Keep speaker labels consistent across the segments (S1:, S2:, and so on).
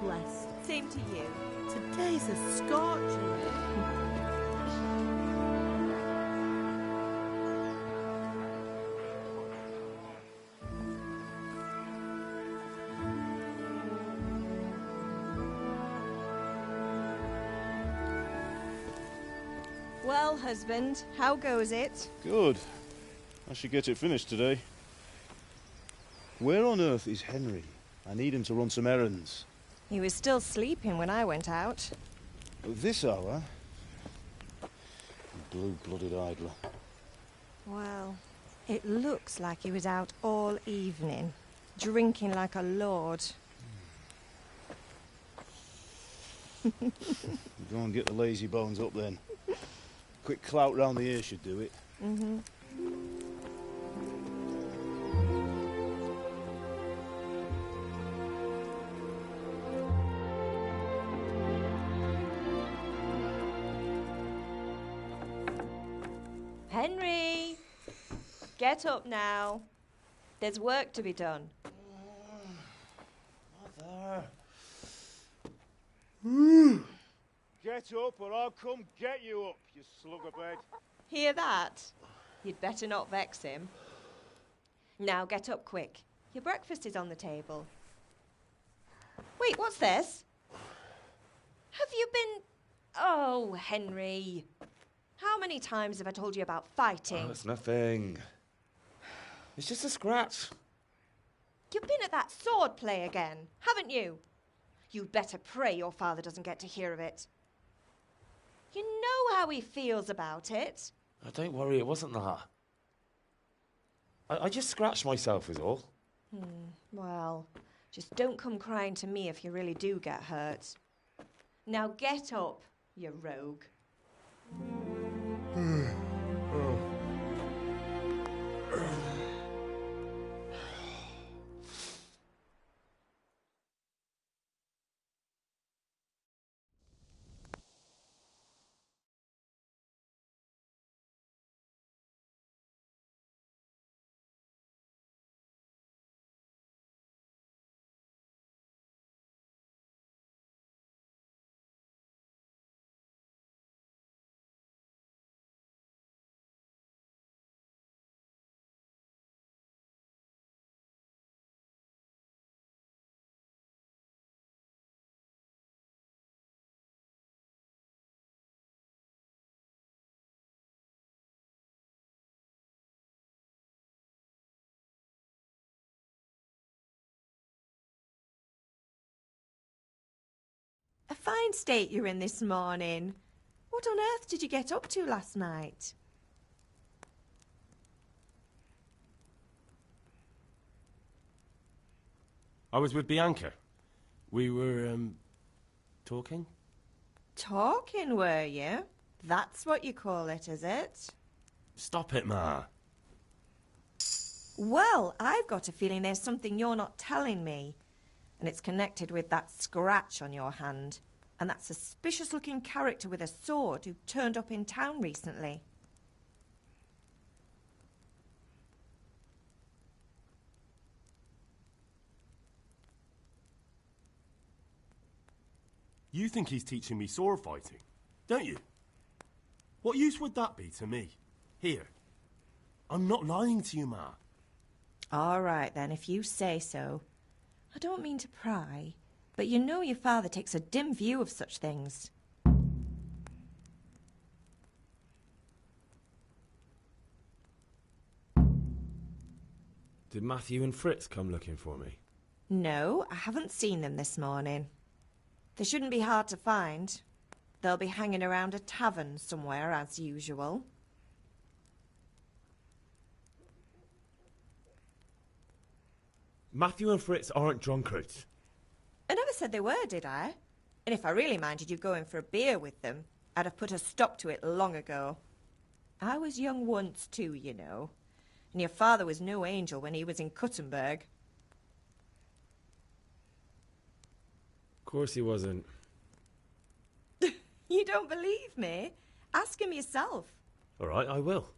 S1: blessed.
S2: Same to you.
S1: Today's a scorcher.
S2: Well, husband, how goes it?
S3: Good. I should get it finished today. Where on earth is Henry? I need him to run some errands.
S2: He was still sleeping when I went out.
S3: At this hour? Blue-blooded idler.
S2: Well, it looks like he was out all evening, drinking like a lord.
S3: Go and get the lazy bones up then. Quick clout round the ear should do it.
S2: Mm-hmm. Henry! Get up now. There's work to be done.
S3: Mother! Get up or I'll come get you up, you slugabed.
S2: Hear that? You'd better not vex him. Now get up quick. Your breakfast is on the table. Wait, what's this? Have you been... Oh, Henry. How many times have I told you about fighting?
S4: Oh, it's nothing. It's just a scratch.
S2: You've been at that sword play again, haven't you? You'd better pray your father doesn't get to hear of it. You know how he feels about it.
S4: Oh, don't worry, it wasn't that. I just scratched myself is all.
S2: Well, just don't come crying to me if you really do get hurt. Now get up, you rogue. A fine state you're in this morning. What on earth did you get up to last night?
S5: I was with Bianca. We were, talking?
S2: Talking, were you? That's what you call it, is it?
S5: Stop it, Ma.
S2: Well, I've got a feeling there's something you're not telling me. And it's connected with that scratch on your hand. And that suspicious-looking character with a sword who turned up in town recently.
S5: You think he's teaching me sword fighting, don't you? What use would that be to me? Here. I'm not lying to you, Ma.
S2: All right, then, if you say so. I don't mean to pry, but you know your father takes a dim view of such things.
S5: Did Matthew and Fritz come looking for me?
S2: No, I haven't seen them this morning. They shouldn't be hard to find. They'll be hanging around a tavern somewhere, as usual.
S5: Matthew and Fritz aren't drunkards.
S2: I never said they were, did I? And if I really minded you going for a beer with them, I'd have put a stop to it long ago. I was young once too, you know. And your father was no angel when he was in Cuttenberg.
S5: Of course he wasn't.
S2: You don't believe me? Ask him yourself.
S5: All right, I will.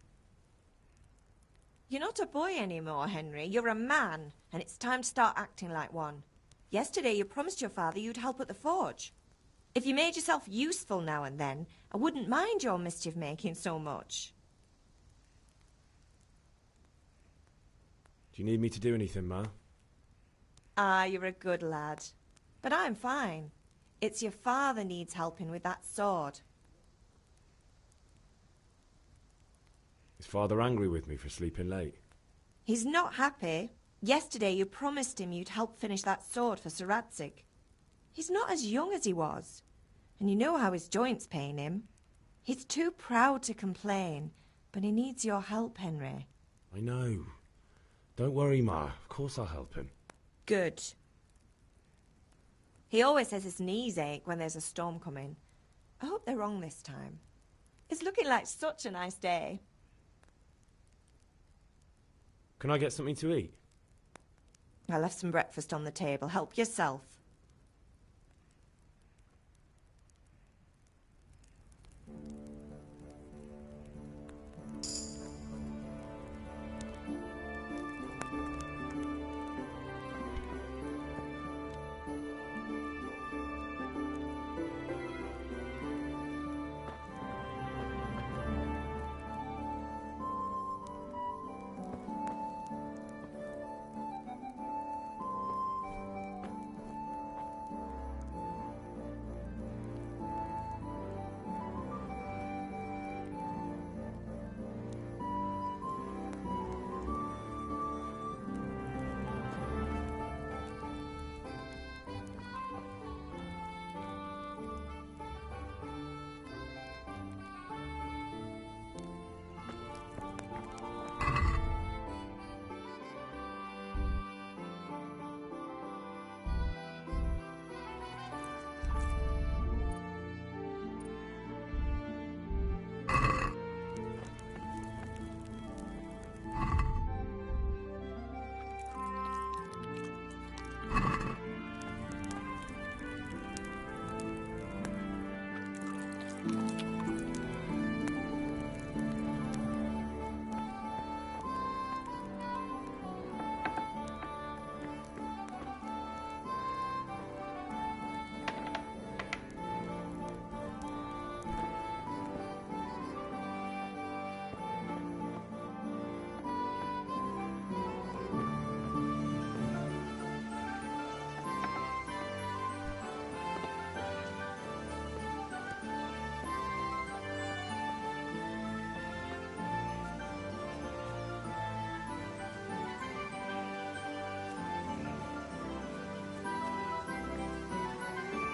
S2: You're not a boy anymore, Henry. You're a man, and it's time to start acting like one. Yesterday you promised your father you'd help at the forge. If you made yourself useful now and then, I wouldn't mind your mischief-making so much.
S4: Do you need me to do anything, Ma?
S2: Ah, you're a good lad. But I'm fine. It's your father needs helping with that sword.
S4: Is Father angry with me for sleeping late?
S2: He's not happy. Yesterday you promised him you'd help finish that sword for Sir Radzig. He's not as young as he was, and you know how his joints pain him. He's too proud to complain, but he needs your help, Henry.
S4: I know. Don't worry, Ma. Of course I'll help him.
S2: Good. He always says his knees ache when there's a storm coming. I hope they're wrong this time. It's looking like such a nice day.
S4: Can I get something to eat?
S2: I left some breakfast on the table. Help yourself.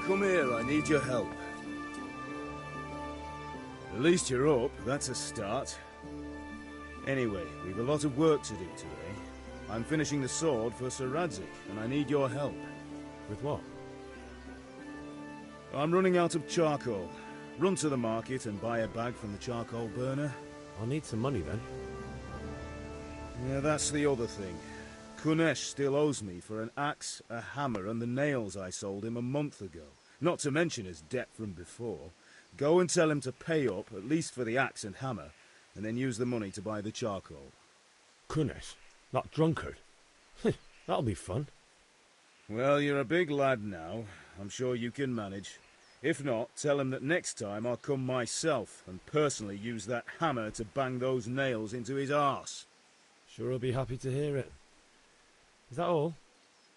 S3: Come here, I need your help. At least you're up, that's a start. Anyway, we've a lot of work to do today. I'm finishing the sword for Sir Radzig, and I need your help.
S4: With what?
S3: I'm running out of charcoal. Run to the market and buy a bag from the charcoal burner.
S4: I'll need some money then.
S3: Yeah, that's the other thing. Kunesh still owes me for an axe, a hammer, and the nails I sold him a month ago. Not to mention his debt from before. Go and tell him to pay up, at least for the axe and hammer, and then use the money to buy the charcoal.
S4: Kunesh? That drunkard? That'll be fun.
S3: Well, you're a big lad now. I'm sure you can manage. If not, tell him that next time I'll come myself and personally use that hammer to bang those nails into his arse.
S4: Sure he'll be happy to hear it. Is that all?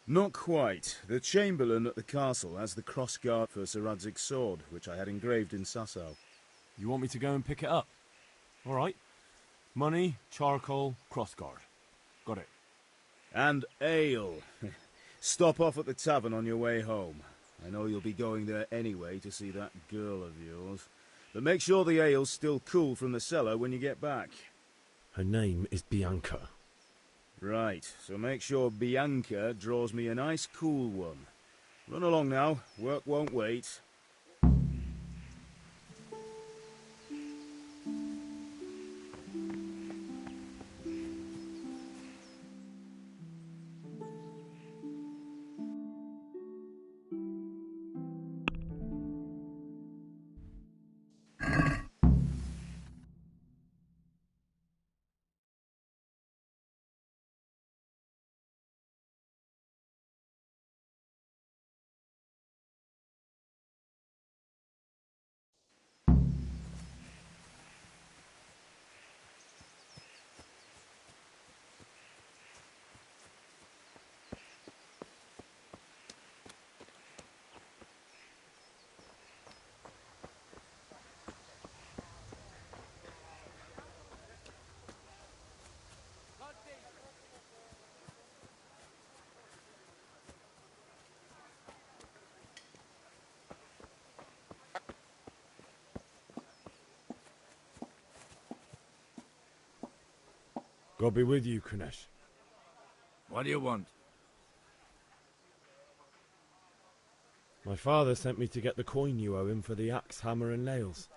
S3: Not quite. The Chamberlain at the castle has the crossguard for Sir Radzig's sword, which I had engraved in Sasau.
S5: You want me to go and pick it up? All right. Money, charcoal, crossguard. Got it.
S3: And ale. Stop off at the tavern on your way home. I know you'll be going there anyway to see that girl of yours. But make sure the ale's still cool from the cellar when you get back.
S4: Her name is Bianca.
S3: Right, so make sure Bianca draws me a nice cool one. Run along now, work won't wait.
S4: God be with you, Kunesh.
S6: What do you want?
S4: My father sent me to get the coin you owe him for the axe, hammer and nails.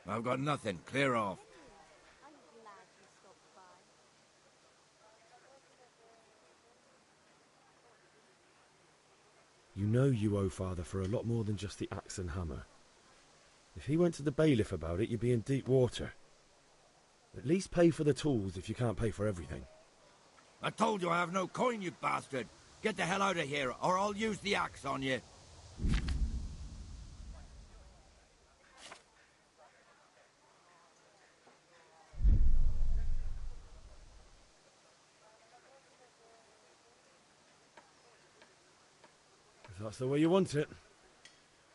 S6: I've got nothing. Clear off.
S4: You know you owe father for a lot more than just the axe and hammer. If he went to the bailiff about it, you'd be in deep water. At least pay for the tools if you can't pay for everything.
S6: I told you I have no coin, you bastard. Get the hell out of here, or I'll use the axe on you.
S4: If that's the way you want it.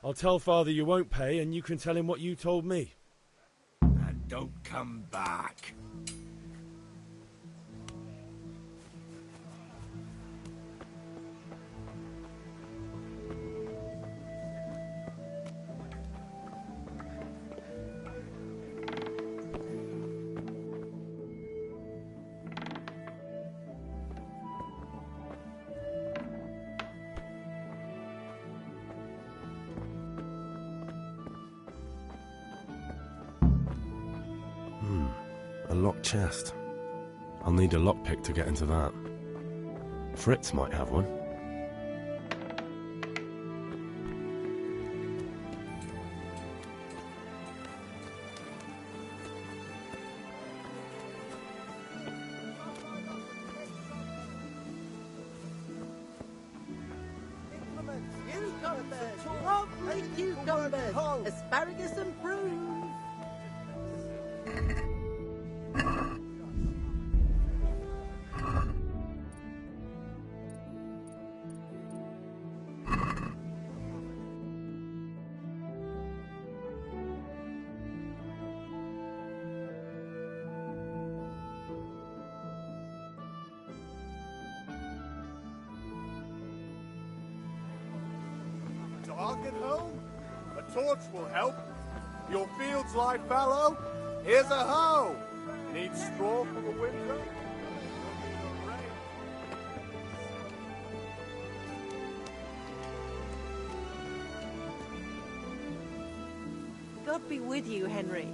S4: I'll tell father you won't pay, and you can tell him what you told me.
S6: And don't come back.
S5: A locked chest. I'll need a lockpick to get into that. Fritz might have one.
S1: Cucumbers, lovely cucumbers, asparagus and prunes.
S7: Dark at home? A torch will help. Your fields lie fallow? Here's a hoe. Need straw for the winter?
S1: God be with you, Henry.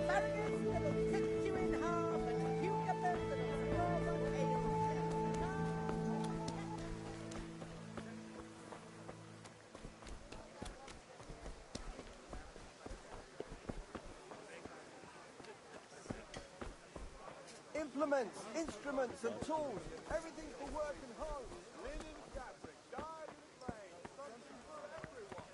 S1: Asparagus that'll cut you in half, and cucumbers that'll spoil the tail.
S7: Implements, instruments, and tools. Everything for work and home. Linen fabric, dyed and plain. Something for everyone.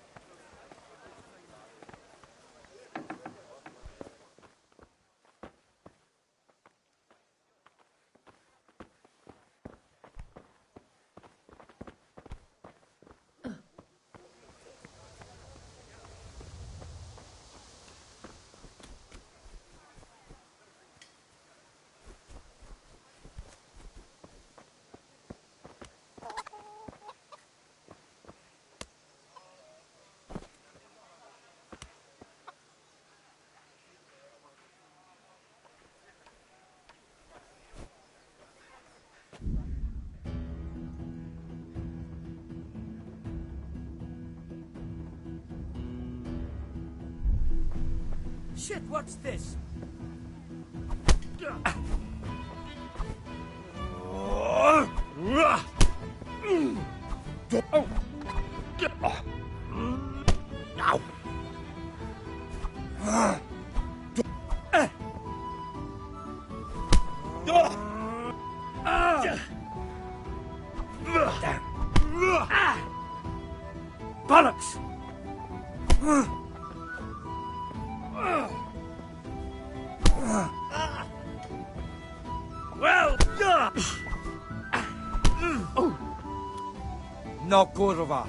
S8: Shit, what's this? Bollocks! Well,
S6: No kurwa.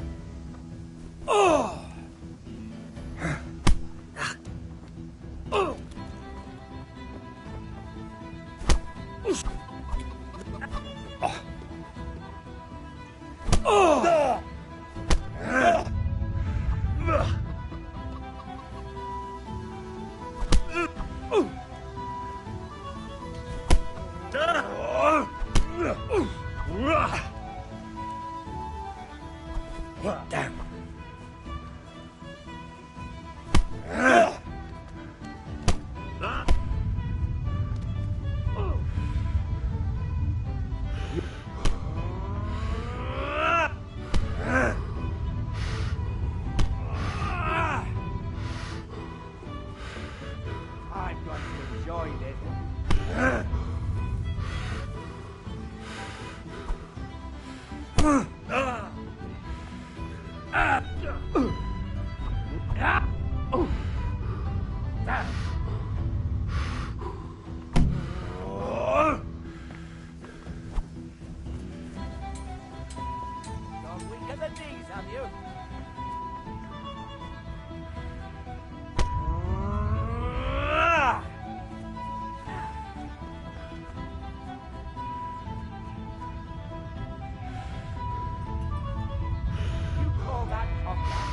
S8: Gone weak at the knees, have you? You call that combat?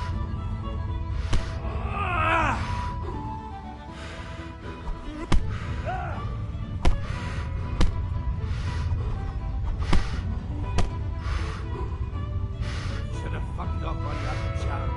S6: Should have fucked off when you had the chance.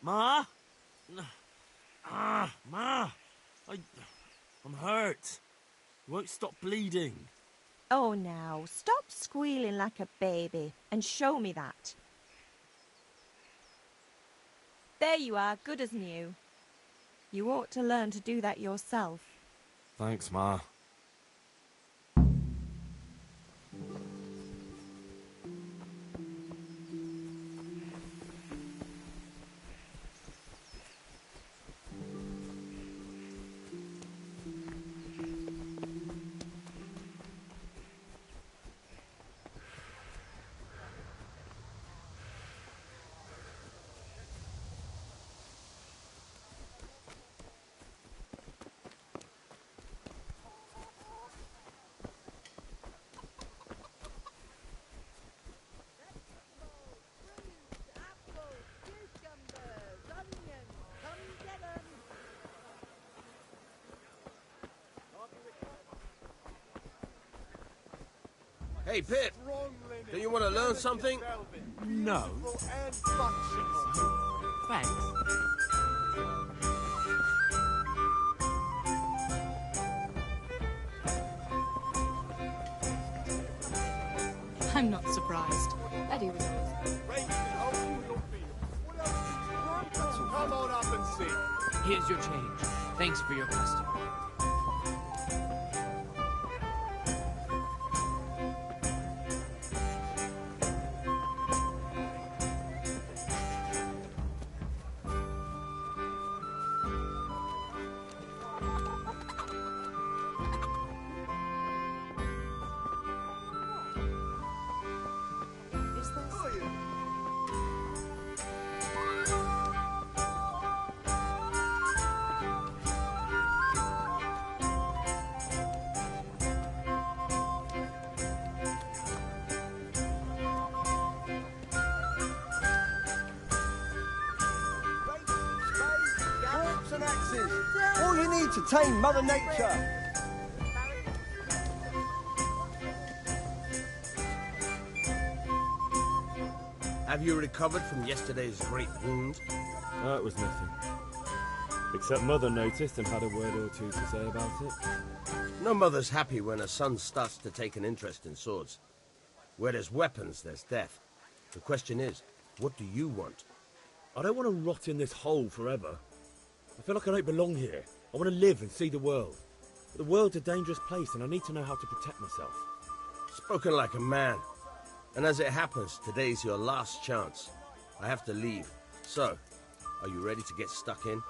S5: Ma? Ma! I'm hurt. You won't stop bleeding.
S2: Oh, now, stop squealing like a baby and show me that. There you are, good as new. You ought to learn to do that yourself.
S5: Thanks, Ma.
S6: Hey, Pip, do you want to learn something?
S5: No. Thanks.
S9: I'm not surprised. Eddie was always...
S7: Come on up and see.
S10: Here's your change. Thanks for your custom.
S2: Is this?
S7: Forks and axes. All you need to tame Mother Nature.
S6: Have you recovered from yesterday's great wound?
S4: That was nothing. Except Mother noticed and had a word or two to say about it.
S6: No mother's happy when her son starts to take an interest in swords. Where there's weapons, there's death. The question is, what do you want?
S4: I don't want to rot in this hole forever. I feel like I don't belong here. I want to live and see the world. But the world's a dangerous place and I need to know how to protect myself.
S6: Spoken like a man. And as it happens, today's your last chance. I have to leave. So, are you ready to get stuck in?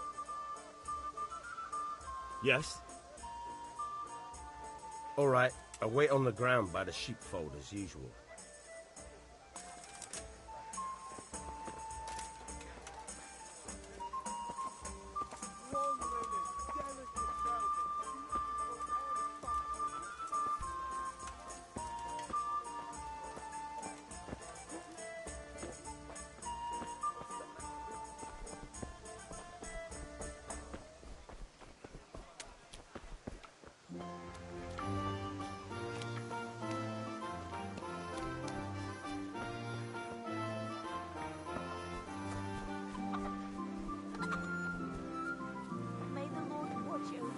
S4: Yes?
S6: All right, I'll wait on the ground by the sheepfold as usual.
S1: May the Lord watch over you.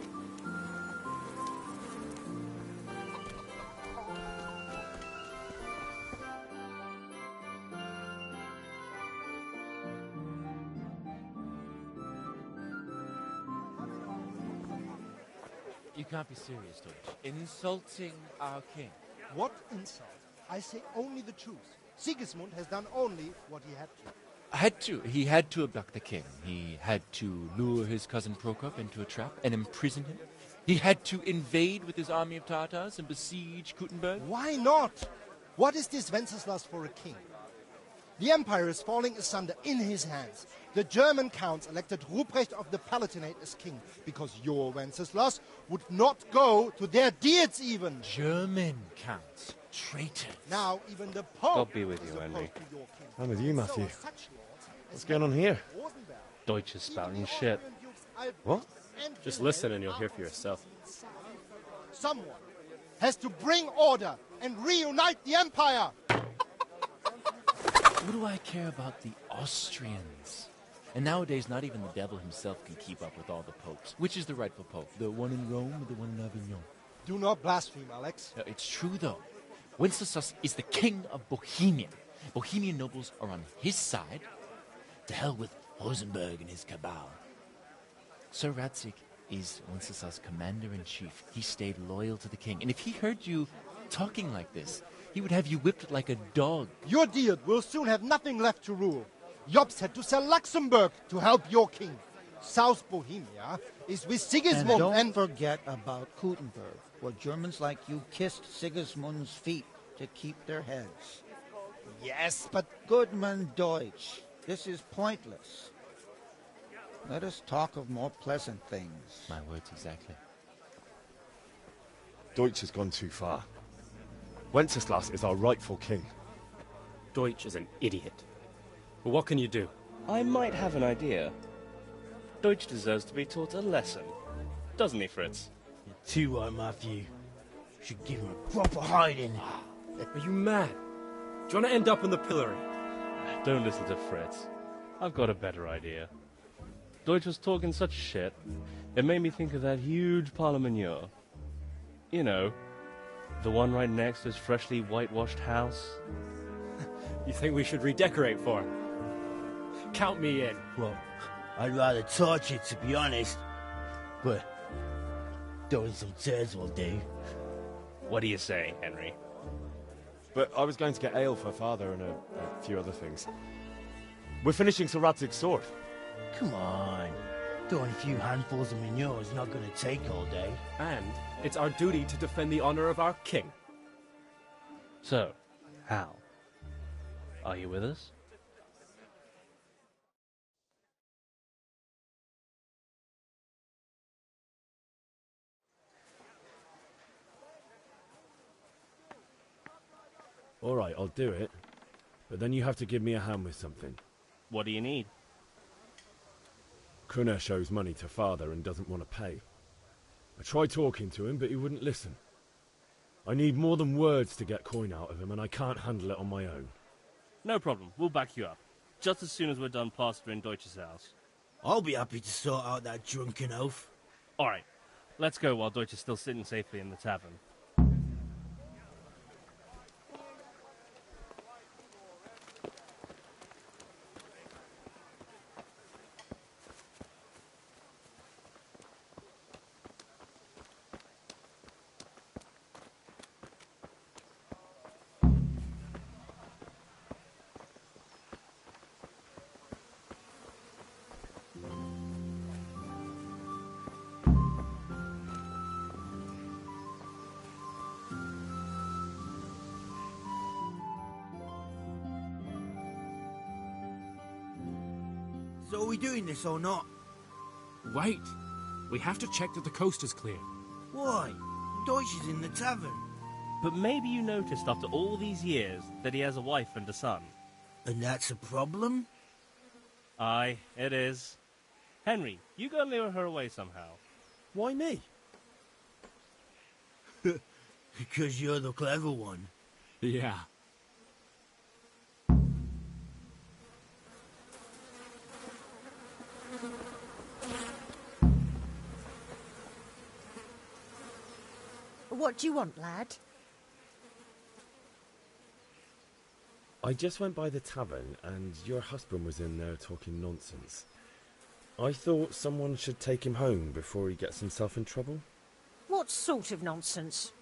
S10: You can't be serious, Deutsch. Insulting our king.
S11: What insult? I say only the truth. Sigismund has done only what he had to.
S10: He had to abduct the king. He had to lure his cousin Prokop into a trap and imprison him. He had to invade with his army of Tatars and besiege Kuttenberg.
S11: Why not? What is this Wenceslas for a king? The empire is falling asunder in his hands. The German counts elected Ruprecht of the Palatinate as king because your Wenceslas would not go to their deeds even.
S10: German counts. Traitors.
S11: Now even the Pope
S12: God be with
S11: is
S12: you,
S11: opposed
S12: Henry.
S11: to your king.
S4: I'm with you, Matthew.
S11: So such lords as
S4: What's going on here?
S11: Rosenberg,
S12: Deutsch is spouting shit.
S4: What?
S11: and
S12: Just listen and you'll hear for yourself.
S11: Someone has to bring order and reunite the empire.
S10: What do I care about the Austrians? And nowadays, not even the devil himself can keep up with all the popes. Which is the rightful pope? The one in Rome or the one in Avignon?
S11: Do not blaspheme, Alex.
S10: No, it's true, though. Wenceslas is the king of Bohemia. Bohemian nobles are on his side. To hell with Rosenberg and his cabal. Sir Radzik is Wenceslas' commander-in-chief. He stayed loyal to the king. And if he heard you talking like this, he would have you whipped like a dog.
S11: Your deed will soon have nothing left to rule. Jobst had to sell Luxembourg to help your king. South Bohemia is with Sigismund
S13: And don't forget about Kuttenberg, where Germans like you kissed Sigismund's feet to keep their heads.
S11: Yes, but
S13: Goodman Deutsch, this is pointless. Let us talk of more pleasant things.
S10: My words exactly.
S4: Deutsch has gone too far. Wenceslas is our rightful king.
S12: Deutsch is an idiot. But what can you do? I might have an idea. Deutsch deserves to be taught a lesson. Doesn't he, Fritz?
S14: You're too right, Matthew. Should give him a proper hiding.
S12: Are you mad? Do you want to end up in the pillory?
S14: Don't listen to Fritz. I've got a better idea. Deutsch was talking such shit, it made me think of that huge parliament. You know, the one right next to his freshly whitewashed house.
S12: You think we should redecorate for him? Count me in.
S15: Well, I'd rather torch it, to be honest. But throwing some turds will do.
S14: What do you say, Henry?
S4: But I was going to get ale for Father and a few other things. We're finishing Sir Radzig's sword.
S15: Come on. Throwing a few handfuls of manure is not going to take all day.
S12: And it's our duty to defend the honor of our king.
S14: So, Hal, are you with us?
S4: All right, I'll do it. But then you have to give me a hand with something.
S14: What do you need?
S4: Kunesh owes money to Father and doesn't want to pay. I tried talking to him, but he wouldn't listen. I need more than words to get coin out of him, and I can't handle it on my own.
S14: No problem. We'll back you up. Just as soon as we're done plastering Deutsch's house.
S15: I'll be happy to sort out that drunken oaf.
S14: All right. Let's go while Deutsch is still sitting safely in the tavern.
S15: So are we doing this or not?
S16: Wait. We have to check that the coast is clear.
S15: Why? Deutsch is in the tavern.
S14: But maybe you noticed after all these years that he has a wife and a son.
S15: And that's a problem?
S14: Aye, it is. Henry, you go and lure her away somehow.
S4: Why me?
S15: Because you're the clever one.
S16: Yeah.
S1: What do you want, lad?
S4: I just went by the tavern, and your husband was in there talking nonsense. I thought someone should take him home before he gets himself in trouble.
S1: What sort of nonsense?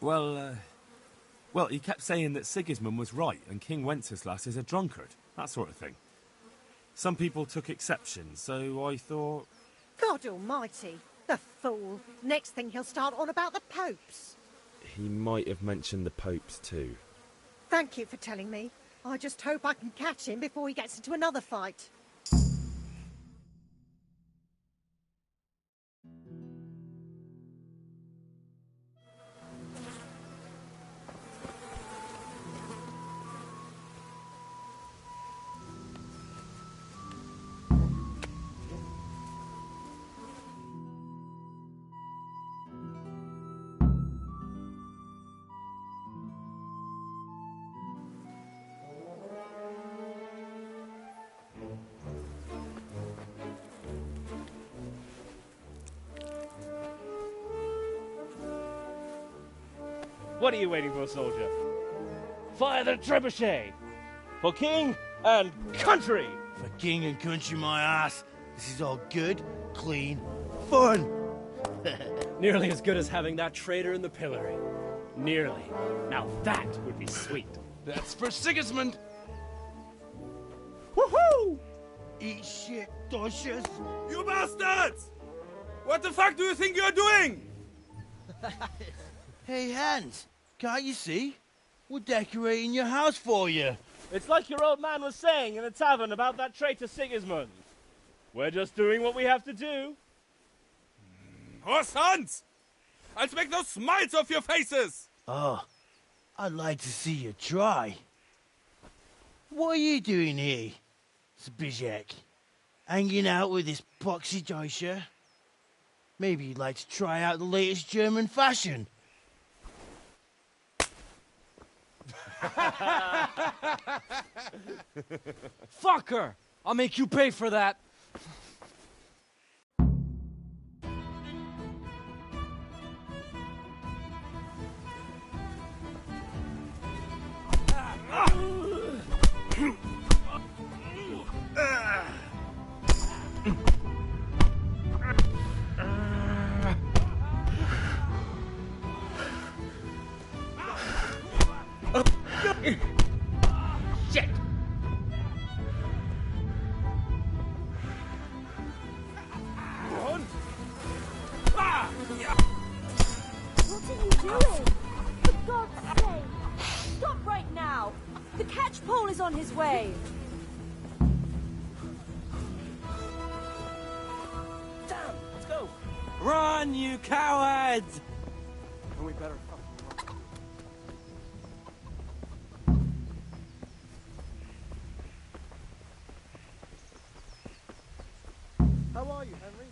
S16: Well, he kept saying that Sigismund was right and King Wenceslas is a drunkard, that sort of thing. Some people took exception, so I thought...
S1: God almighty, the fool. Next thing he'll start on about the popes.
S4: He might have mentioned the popes too.
S1: Thank you for telling me. I just hope I can catch him before he gets into another fight.
S14: What are you waiting for, soldier? Fire the trebuchet! For king and country!
S15: For king and country, my ass. This is all good, clean, fun.
S12: Nearly as good as having that traitor in the pillory. Nearly. Now that would be sweet.
S16: That's for Sigismund!
S15: Woohoo! Eat shit, Deutsches.
S17: You bastards! What the fuck do you think you're doing?
S15: Hey, Hans, can't you see? We're decorating your house for you.
S14: It's like your old man was saying in the tavern about that traitor Sigismund. We're just doing what we have to do.
S17: Horse Hans! I'll make those smiles off your faces!
S15: Oh, I'd like to see you try. What are you doing here, Zbigniew? Hanging out with this poxy Deutscher? Maybe you'd like to try out the latest German fashion.
S18: Fucker! I'll make you pay for that.
S15: Shit!
S19: What are you doing? For God's sake! Stop right now! The catch pole is on his way!
S15: Damn! Let's go!
S18: Run, you cowards! And we better
S7: How are you, Henry?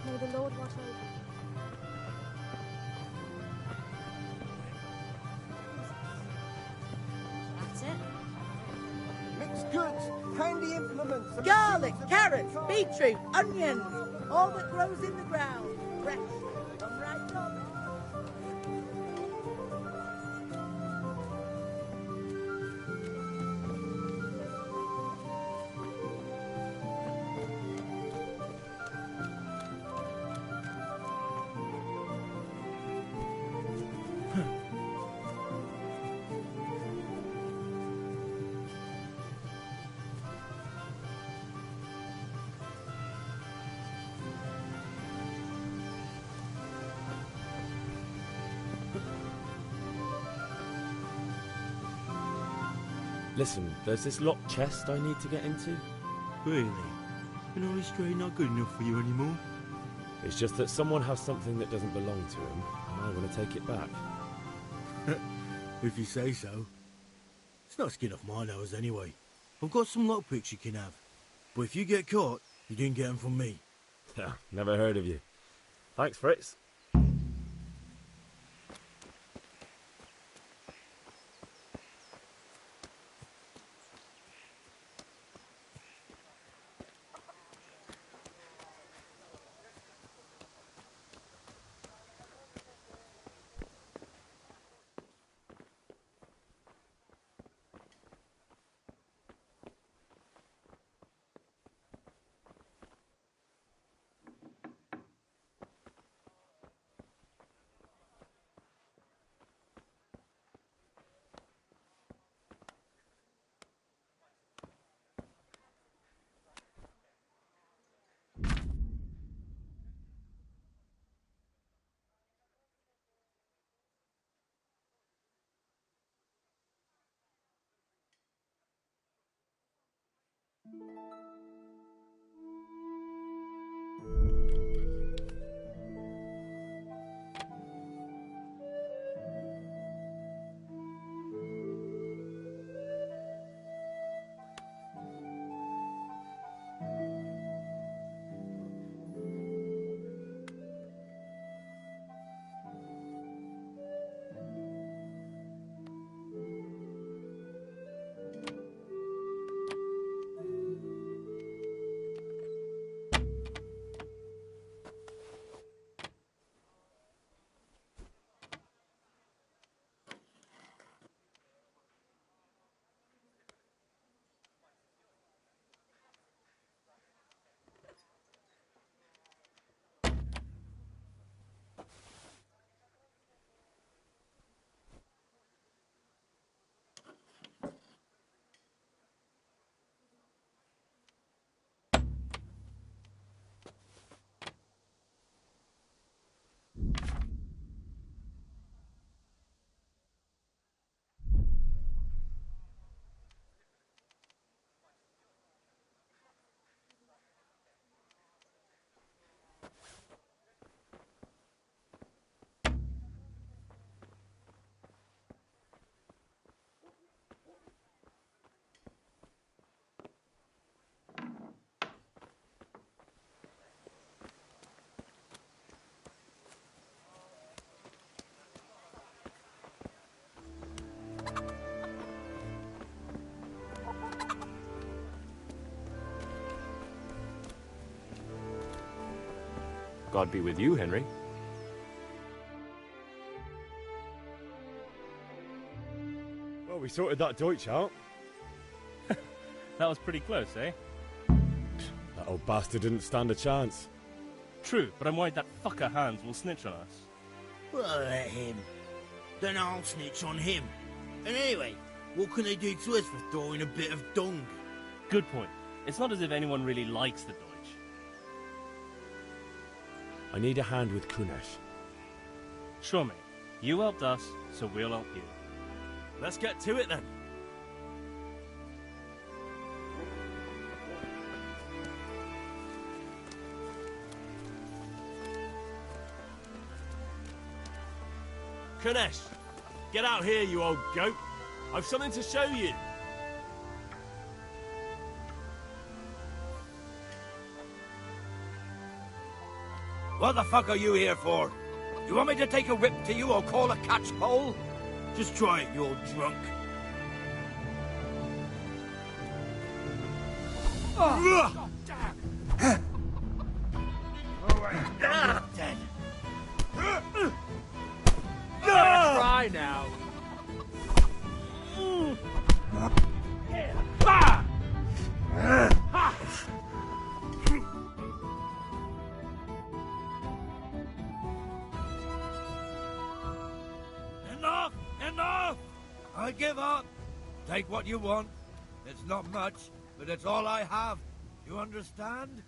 S19: May the Lord watch over you.
S1: That's it.
S7: Mixed goods, handy implements. and
S1: Garlic,
S7: machines of
S1: carrots,
S7: every kind.
S1: beetroot, onions, all that grows in the ground. Fresh. Come right up.
S4: Listen, there's this locked chest I need to get into.
S15: Really? An only stray not good enough for you anymore?
S4: It's just that someone has something that doesn't belong to him, and I want to take it back.
S15: If you say so. It's not skin off my nose anyway. I've got some lockpicks you can have. But if you get caught, you didn't get them from me.
S4: Yeah, never heard of you. Thanks, Fritz.
S12: God be with you, Henry.
S4: Well, we sorted that Deutsch out.
S14: That was pretty close, eh?
S4: That old bastard didn't stand a chance.
S14: True, but I'm worried that fucker Hans will snitch on us.
S15: Well, let him. Then I'll snitch on him. And anyway, what can they do to us for throwing a bit of dung?
S14: Good point. It's not as if anyone really likes the Deutsch.
S4: I need a hand with Kunesh.
S14: Sure, mate. You helped us, so we'll help you.
S5: Let's get to it then. Kunesh, get out here, you old goat. I've something to show you.
S6: What the fuck are you here for? You want me to take a whip to you or call a catchpole?
S15: Just try it, you old drunk.
S6: Oh.
S15: Dead.
S17: Try now.
S6: Enough! Enough! I give up. Take what you want. It's not much, but it's all I have. You understand?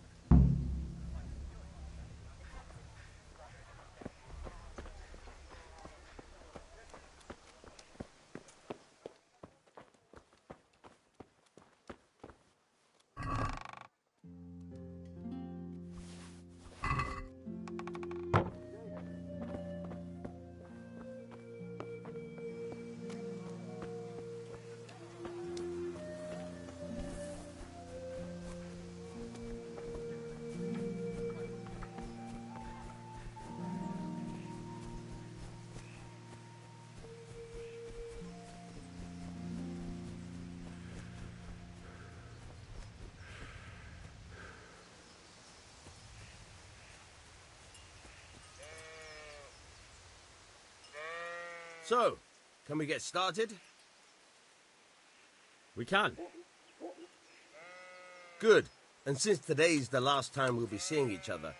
S6: So, can we get started?
S4: We can.
S6: Good. And since today's the last time we'll be seeing each other,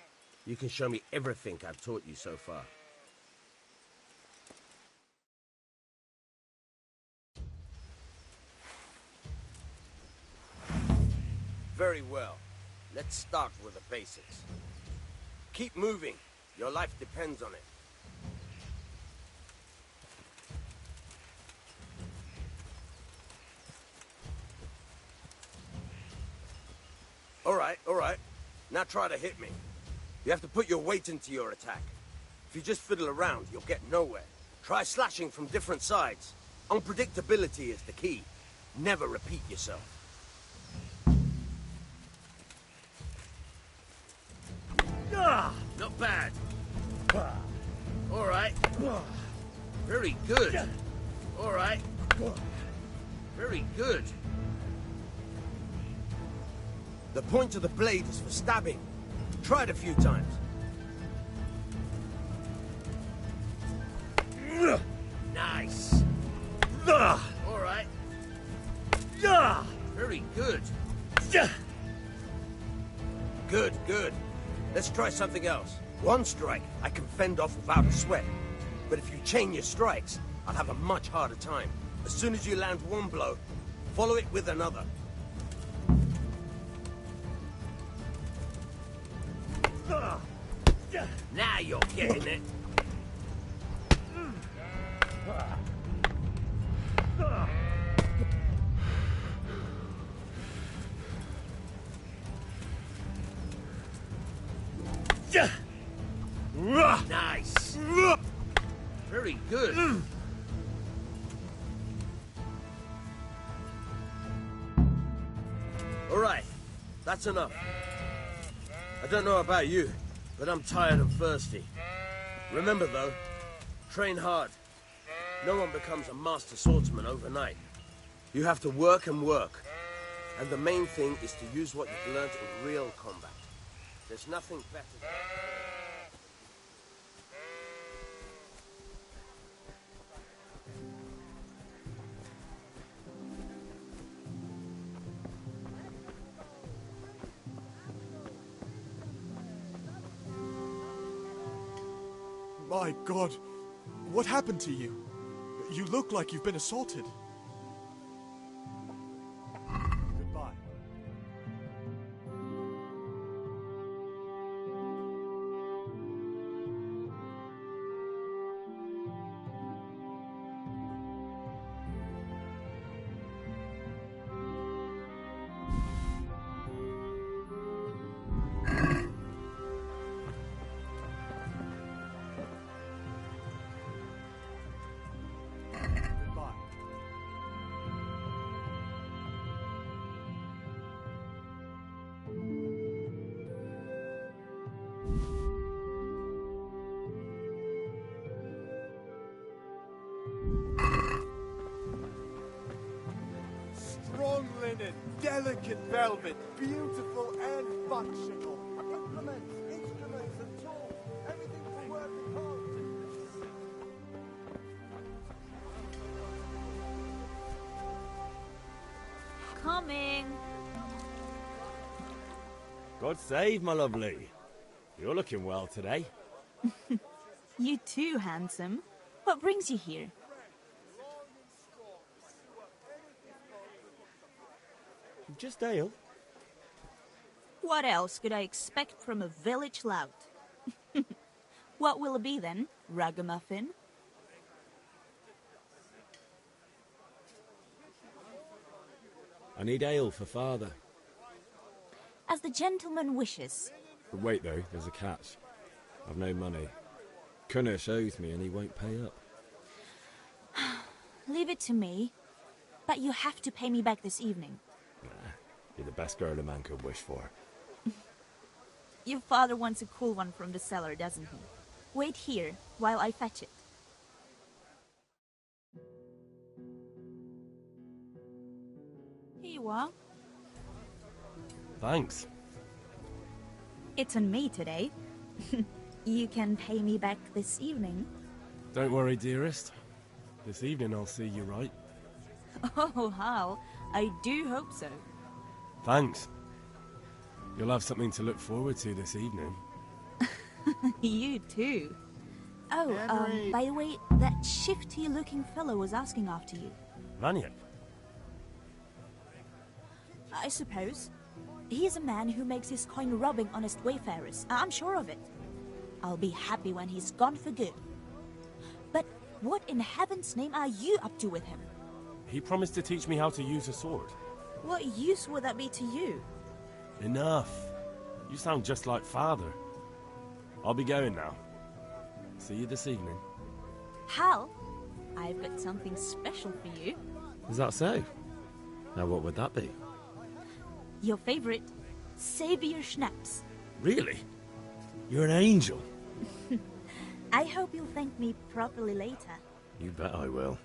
S6: you can show me everything I've taught you so far. Very well. Let's start with the basics. Keep moving. Your life depends on it. All right. Now try to hit me. You have to put your weight into your attack. If you just fiddle around, you'll get nowhere. Try slashing from different sides. Unpredictability is the key. Never repeat yourself. Not bad. All right. Very good. All right. Very good. The point of the blade is for stabbing. Try it a few times. Nice. All right. Very good. Good. Let's try something else. One strike I can fend off without a sweat. But if you chain your strikes, I'll have a much harder time. As soon as you land one blow, follow it with another. Now you're getting it. Nice. Very good. All right, that's enough. I don't know about you, but I'm tired and thirsty. Remember though, train hard. No one becomes a master swordsman overnight. You have to work and work. And the main thing is to use what you've learned in real combat. There's nothing better than...
S20: My God, what happened to you? You look like you've been assaulted. Goodbye. Strong linen, delicate velvet, beautiful and functional.
S7: Implements, instruments and tools. Everything for work and home.
S19: Coming.
S4: God save, my lovely. You're looking well today.
S9: You too, handsome. What brings you here?
S4: Just ale.
S9: What else could I expect from a village lout? What will it be then, ragamuffin?
S4: I need ale for father.
S9: As the gentleman wishes.
S4: But wait though, there's a catch. I've no money. Kunnish owes me and he won't pay up.
S9: Leave it to me. But you have to pay me back this evening.
S4: Nah, you're the best girl a man could wish for.
S9: Your father wants a cool one from the cellar, doesn't he? Wait here while I fetch it. Here you are.
S5: Thanks.
S9: It's on me today. You can pay me back this evening.
S5: Don't worry, dearest. This evening I'll see you right.
S9: Oh, Hal, I do hope so.
S5: Thanks. You'll have something to look forward to this evening.
S9: You too. Oh,
S5: Henry.
S9: by the way, that shifty-looking fellow was asking after you.
S5: Vanya.
S9: I suppose. He is a man who makes his coin robbing honest wayfarers. I'm sure of it. I'll be happy when he's gone for good. But what in heaven's name are you up to with him?
S5: He promised to teach me how to use a sword.
S9: What use would that be to you?
S5: Enough. You sound just like father. I'll be going now. See you this evening.
S9: Hal, I've got something special for you.
S4: Is that so? Now what would that be?
S9: Your favorite, Savior Schnapps.
S4: Really? You're an angel.
S9: I hope you'll thank me properly later.
S4: You bet I will.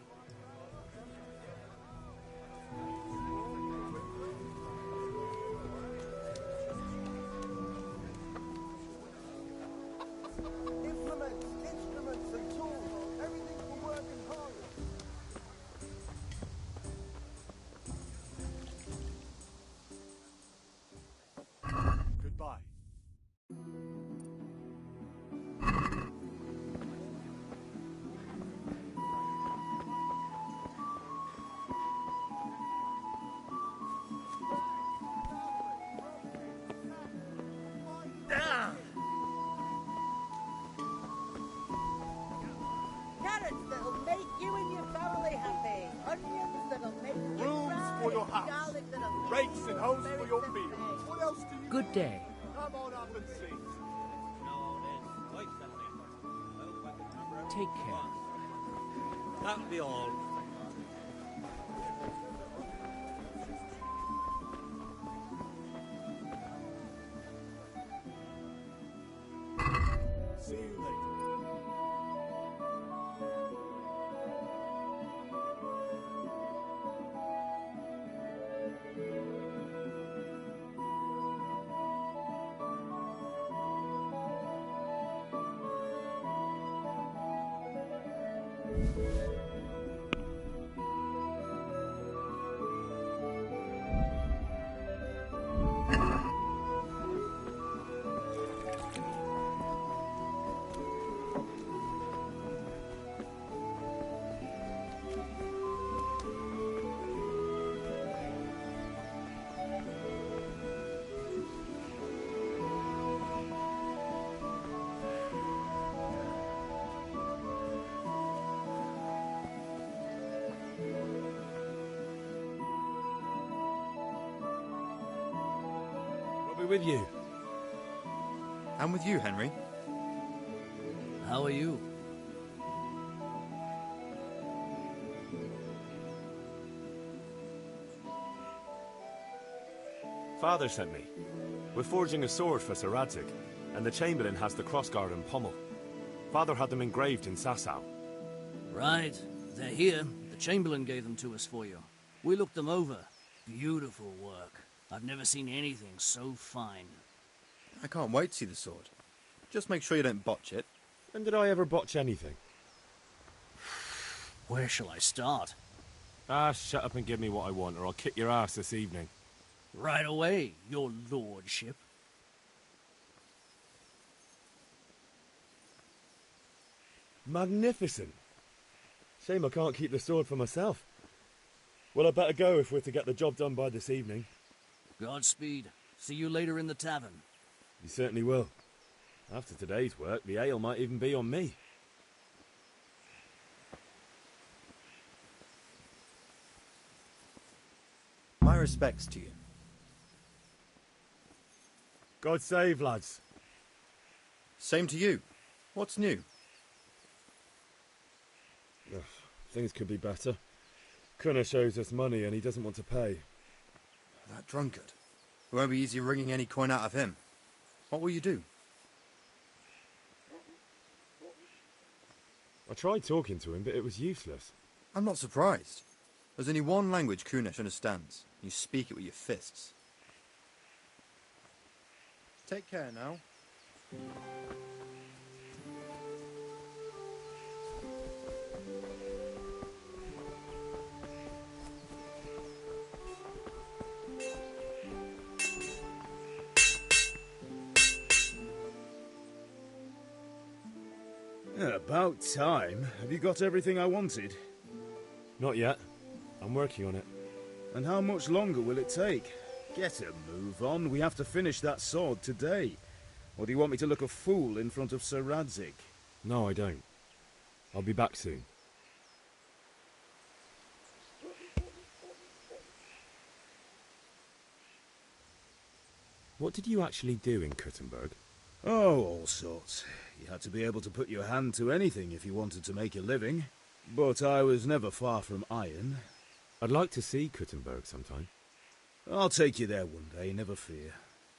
S7: Implements, instruments and tools. Everything for work and home.
S20: Goodbye.
S1: Carrots that'll make you and your family happy. Onions that'll make you
S20: Brooms
S1: cry.
S20: for your house.
S1: Garlic that'll keep
S20: Rakes
S1: you
S20: and hoes
S1: very
S20: for your
S1: thirsty.
S20: fields. What else do you
S18: Good day.
S20: Come on up and see.
S18: Take care.
S6: That'll be all.
S20: See you later.
S4: be with you.
S21: And with you, Henry.
S22: How are you?
S16: Father sent me. We're forging a sword for Sir Radzig, and the Chamberlain has the crossguard and pommel. Father had them engraved in Sasau.
S22: Right. They're here. The Chamberlain gave them to us for you. We looked them over. Beautiful work. I've never seen anything so fine.
S21: I can't wait to see the sword. Just make sure you don't botch it.
S4: When did I ever botch anything?
S22: Where shall I start?
S16: Ah, shut up and give me what I want, or I'll kick your ass this evening.
S22: Right away, your lordship.
S4: Magnificent. Shame I can't keep the sword for myself. Well, I better go if we're to get the job done by this evening.
S22: Godspeed. See you later in the tavern.
S4: You certainly will. After today's work, the ale might even be on me.
S21: My respects to you.
S4: God save, lads.
S21: Same to you. What's new?
S4: Ugh, things could be better. Kunesh owes us money and he doesn't want to pay.
S21: That drunkard. It won't be easy wringing any coin out of him. What will you do?
S4: I tried talking to him, but it was useless.
S21: I'm not surprised. There's only one language Kunesh understands. You speak it with your fists. Take care now.
S3: About time. Have you got everything I wanted?
S4: Not yet. I'm working on it.
S3: And how much longer will it take? Get a move on. We have to finish that sword today. Or do you want me to look a fool in front of Sir Radzig?
S4: No, I don't. I'll be back soon. What did you actually do in Kuttenberg?
S3: Oh, all sorts. You had to be able to put your hand to anything if you wanted to make a living. But I was never far from iron.
S4: I'd like to see Kuttenberg sometime.
S3: I'll take you there one day, never fear.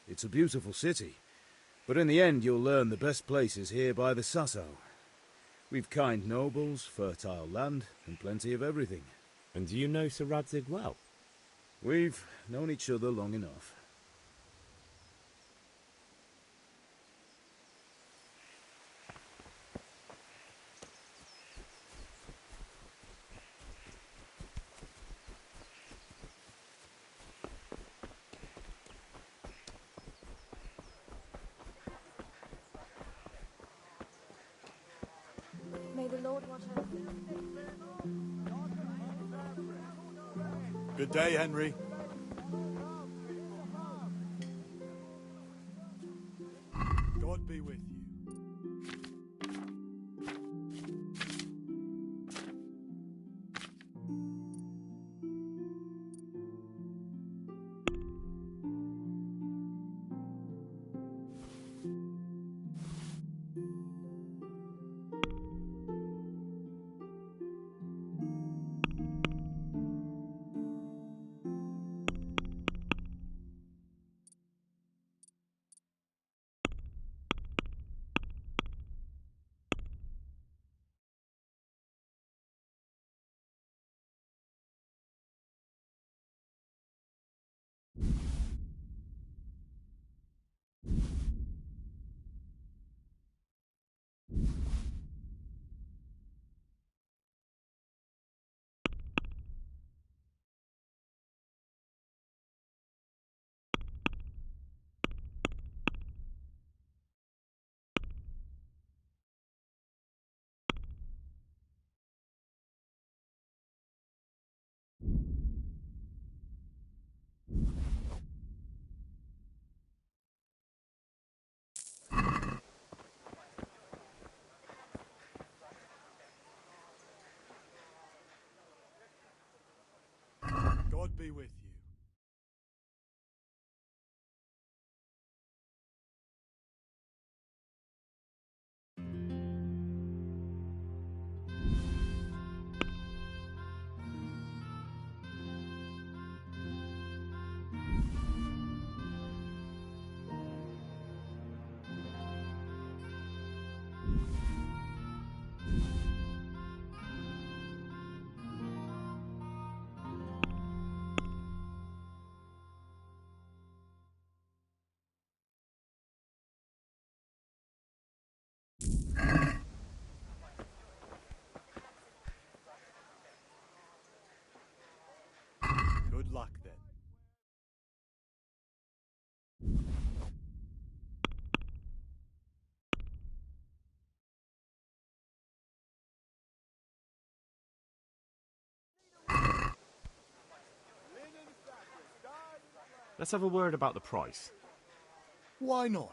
S3: It's a beautiful city. But in the end, you'll learn the best place is here by the Sasau. We've kind nobles, fertile land, and plenty of everything.
S4: And do you know Sir Radzig well?
S3: We've known each other long enough.
S19: May the Lord watch over you.
S20: Good day, Henry. God be with you. God be with you. luck, then.
S16: Let's have a word about the price.
S20: Why not?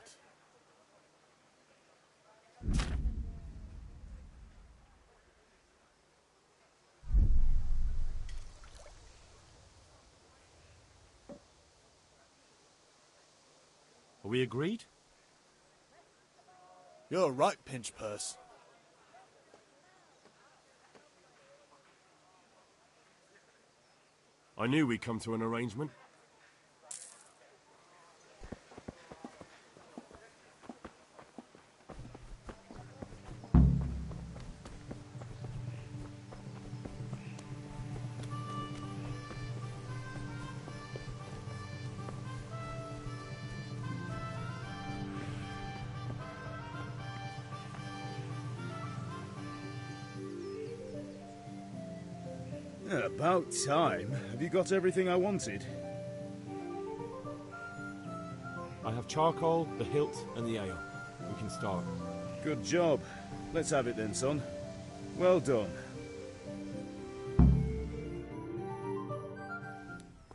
S16: Are we agreed?
S20: You're right, Pinch Purse.
S5: I knew we'd come to an arrangement.
S3: Yeah, about time. Have you got everything I wanted?
S16: I have charcoal, the hilt, and the ale. We can start.
S3: Good job. Let's have it then, son. Well done.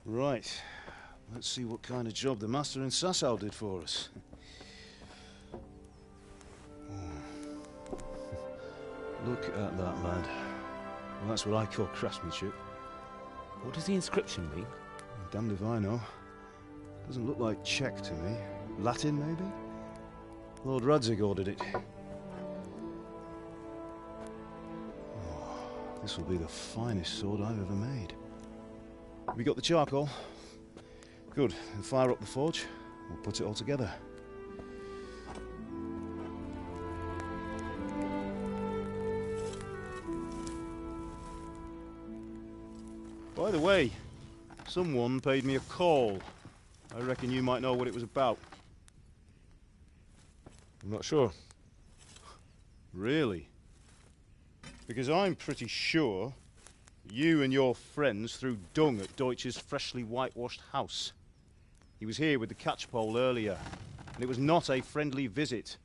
S3: Right. Let's see what kind of job the master in Sasau did for us. Look at that, lad. Well, that's what I call craftsmanship.
S16: What does the inscription mean?
S3: Damned if I know. Doesn't look like Czech to me. Latin, maybe? Lord Radzig ordered it. Oh, this will be the finest sword I've ever made. We got the charcoal? Good. Then fire up the forge. We'll put it all together. By the way, someone paid me a call. I reckon you might know what it was about.
S4: I'm not sure.
S3: Really? Because I'm pretty sure you and your friends threw dung at Deutsch's freshly whitewashed house. He was here with the catchpole earlier, and it was not a friendly visit.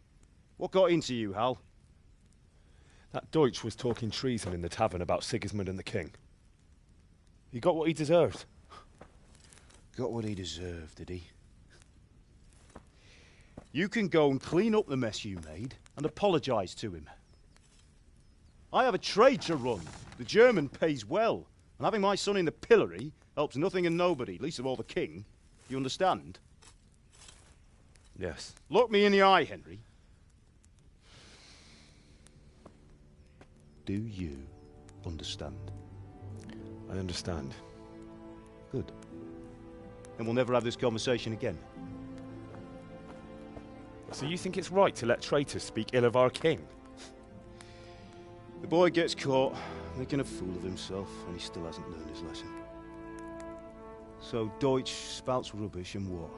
S3: What got into you, Hal?
S4: That Deutsch was talking treason in the tavern about Sigismund and the king. He got what he deserved.
S3: Got what he deserved, did he? You can go and clean up the mess you made and apologise to him. I have a trade to run. The German pays well, and having my son in the pillory helps nothing and nobody, least of all the king. You understand?
S4: Yes.
S3: Look me in the eye, Henry. Do you understand?
S4: I understand.
S3: Good. Then we'll never have this conversation again.
S4: So you think it's right to let traitors speak ill of our king?
S3: The boy gets caught, making a fool of himself, and he still hasn't learned his lesson. So Deutsch spouts rubbish and what?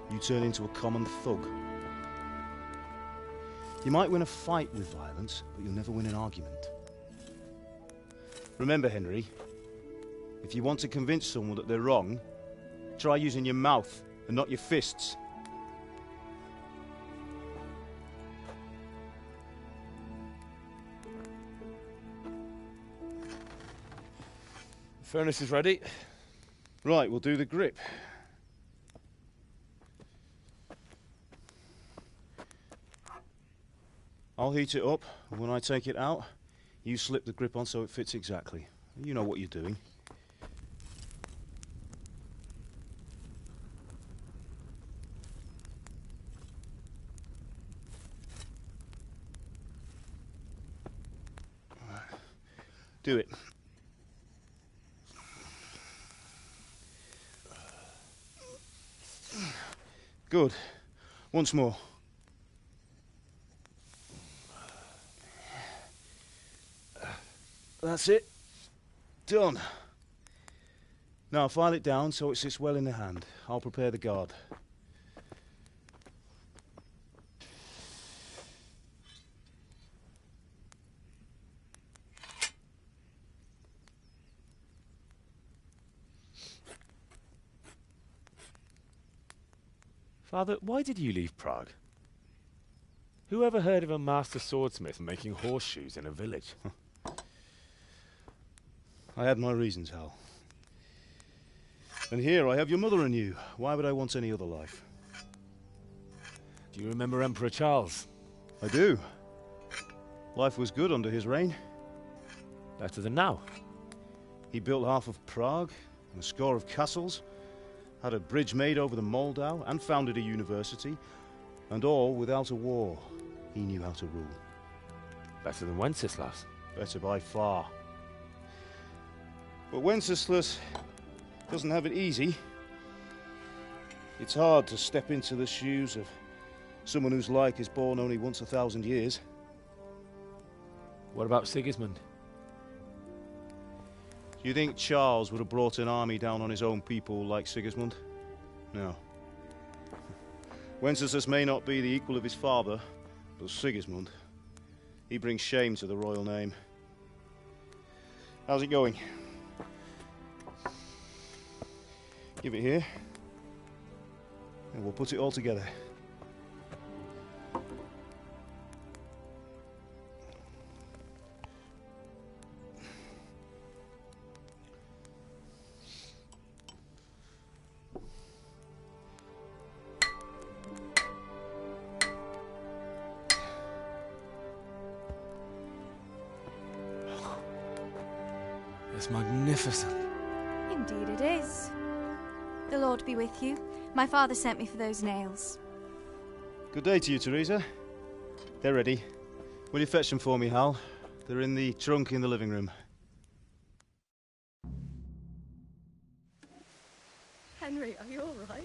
S3: You turn into a common thug. You might win a fight with violence, but you'll never win an argument. Remember, Henry, if you want to convince someone that they're wrong, try using your mouth and not your fists.
S4: The furnace is ready.
S3: Right, we'll do the grip. I'll heat it up, and when I take it out, you slip the grip on so it fits exactly. You know what you're doing. Do it. Good. Once more. That's it. Done. Now file it down so it sits well in the hand. I'll prepare the guard.
S4: Father, why did you leave Prague? Who ever heard of a master swordsmith making horseshoes in a village?
S3: I had my reasons, Hal. And here I have your mother and you. Why would I want any other life?
S4: Do you remember Emperor Charles?
S3: I do. Life was good under his reign.
S4: Better than now.
S3: He built half of Prague and a score of castles, had a bridge made over the Moldau, and founded a university, and all without a war. He knew how to rule.
S4: Better than Wenceslas.
S3: Better by far. But Wenceslas doesn't have it easy. It's hard to step into the shoes of someone whose like is born only once 1,000 years.
S4: What about Sigismund?
S3: Do you think Charles would have brought an army down on his own people like Sigismund? No. Wenceslas may not be the equal of his father, but Sigismund, he brings shame to the royal name. How's it going? Give it here, and we'll put it all together.
S16: It's magnificent.
S2: Indeed it is. The Lord be with you. My father sent me for those nails.
S3: Good day to you, Teresa. They're ready. Will you fetch them for me, Hal? They're in the trunk in the living room.
S19: Henry, are you all right?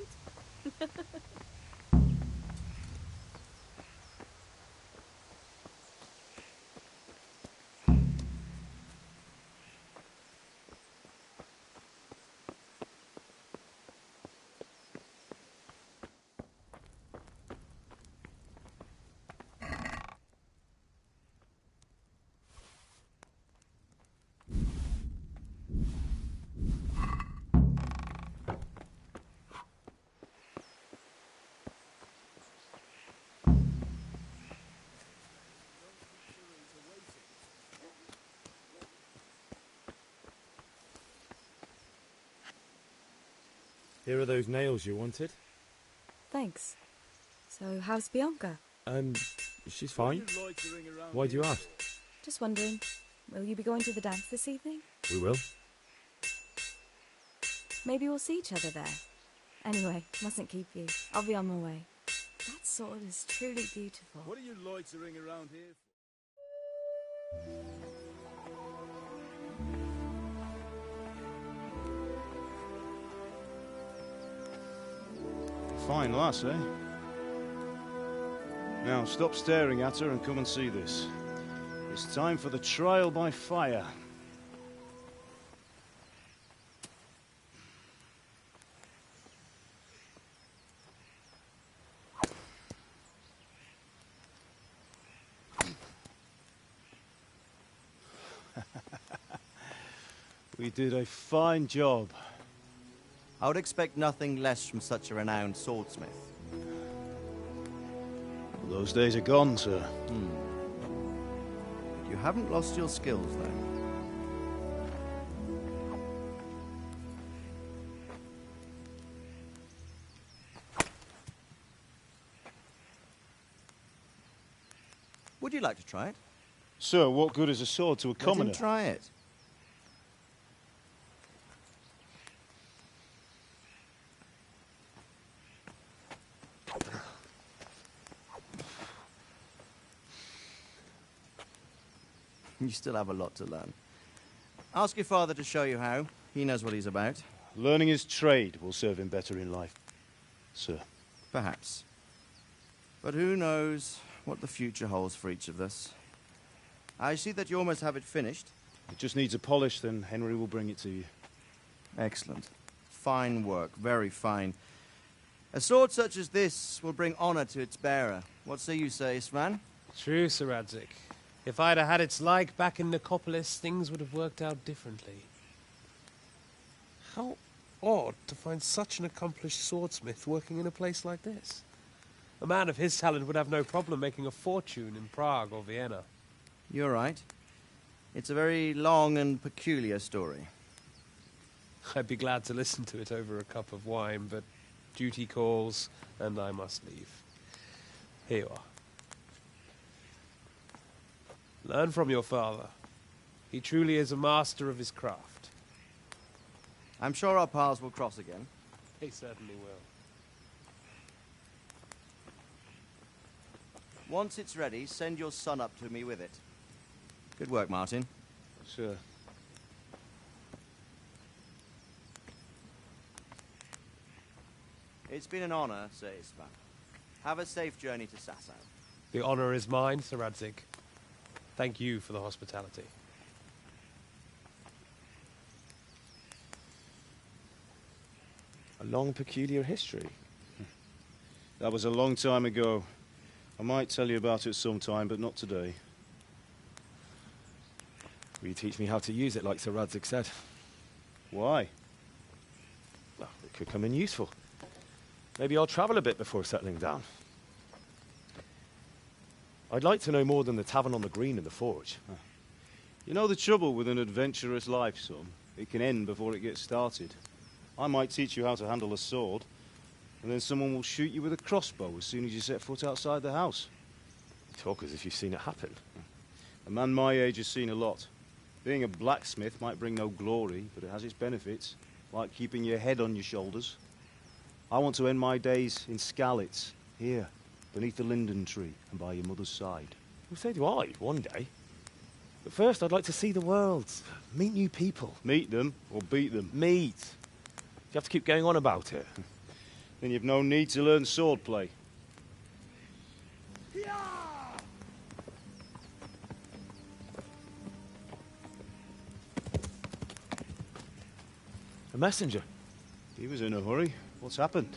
S4: Here are those nails you wanted.
S8: Thanks. So, how's Bianca?
S4: She's fine. Why do you ask?
S8: Just wondering, will you be going to the dance this evening?
S4: We will.
S8: Maybe we'll see each other there. Anyway, mustn't keep you. I'll be on my way. That sword is truly beautiful.
S3: What are you loitering around here for? Fine lass, eh? Now, stop staring at her and come and see this. It's time for the trial by fire. We did a fine job.
S23: I would expect nothing less from such a renowned swordsmith.
S3: Those days are gone, sir.
S23: You haven't lost your skills, though. Would you like to try it?
S3: Sir, what good is a sword to a commoner?
S23: Let him try it. You still have a lot to learn. Ask your father to show you how. He knows what he's about.
S3: Learning his trade will serve him better in life, sir.
S23: Perhaps. But who knows what the future holds for each of us. I see that you almost have it finished.
S3: It just needs a polish, then Henry will bring it to you.
S23: Excellent. Fine work, very fine. A sword such as this will bring honor to its bearer. What say you, Svan?
S12: True, Sir Radzik. If I'd have had its like back in Nicopolis, things would have worked out differently. How
S10: odd to find such an accomplished swordsmith working in a place like this. A man of his talent would have no problem making a fortune in Prague or Vienna.
S23: You're right. It's a very long and peculiar story.
S10: I'd be glad to listen to it over a cup of wine, but duty calls, and I must leave. Here you are. Learn from your father. He truly is a master of his craft.
S23: I'm sure our paths will cross again.
S10: They certainly will.
S23: Once it's ready, send your son up to me with it. Good work, Martin.
S3: Sure.
S23: It's been an honor, Sir Istvan. Have a safe journey to Sasau.
S10: The honor is mine, Sir Radzig. Thank you for the hospitality.
S4: A long, peculiar history.
S3: That was a long time ago. I might tell you about it sometime, but not today.
S4: Will you teach me how to use it, like Sir Radzig said?
S3: Why?
S4: Well, it could come in useful. Maybe I'll travel a bit before settling down. I'd like to know more than the tavern on the green and the forge.
S3: You know the trouble with an adventurous life, son? It can end before it gets started. I might teach you how to handle a sword, and then someone will shoot you with a crossbow as soon as you set foot outside the house.
S4: You talk as if you've seen it happen.
S3: A man my age has seen a lot. Being a blacksmith might bring no glory, but it has its benefits, like keeping your head on your shoulders. I want to end my days in Skalitz, here, beneath the linden tree and by your mother's side.
S4: Well, so do I, one day. But first, I'd like to see the world, meet new people.
S3: Meet them or beat them?
S4: Meet. You have to keep going on about it.
S3: Then you've no need to learn swordplay.
S4: A messenger.
S3: He was in a hurry. What's happened?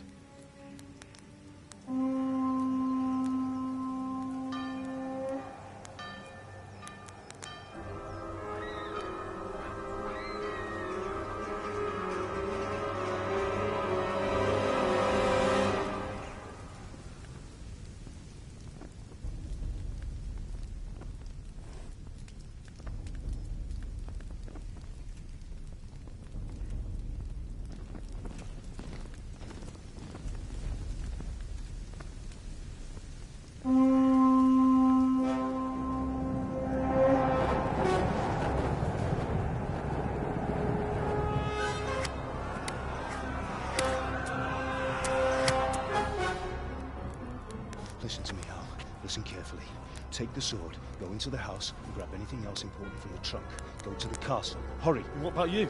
S3: Listen to me, Hal. Listen carefully. Take the sword, go into the house, and grab anything else important from the trunk. Go to the castle. Hurry.
S4: What about you?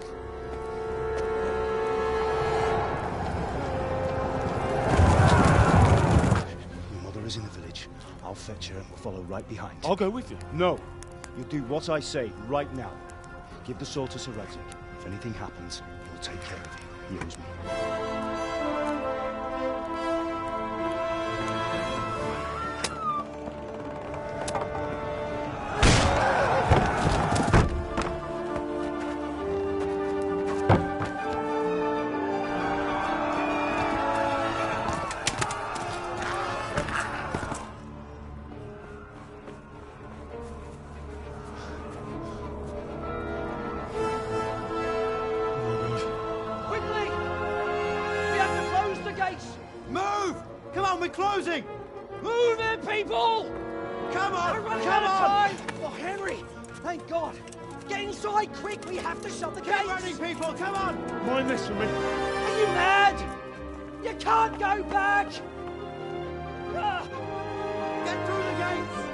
S3: Your mother is in the village. I'll fetch her and we'll follow right behind.
S4: I'll go with you.
S3: No. You do what I say right now. Give the sword to Sir Radzig. If anything happens, he'll take care of you. He owes me.
S15: Closing!
S18: Move it, people!
S15: Come on!
S18: We're running
S15: Come
S18: out of
S15: on!
S18: time! Oh, Henry! Thank God! Get inside, quick! We have to shut the
S15: Keep
S18: gates!
S15: running, people! Come on!
S4: Mind this for me.
S18: Are you mad? You can't go back! Ah.
S15: Get through the gates!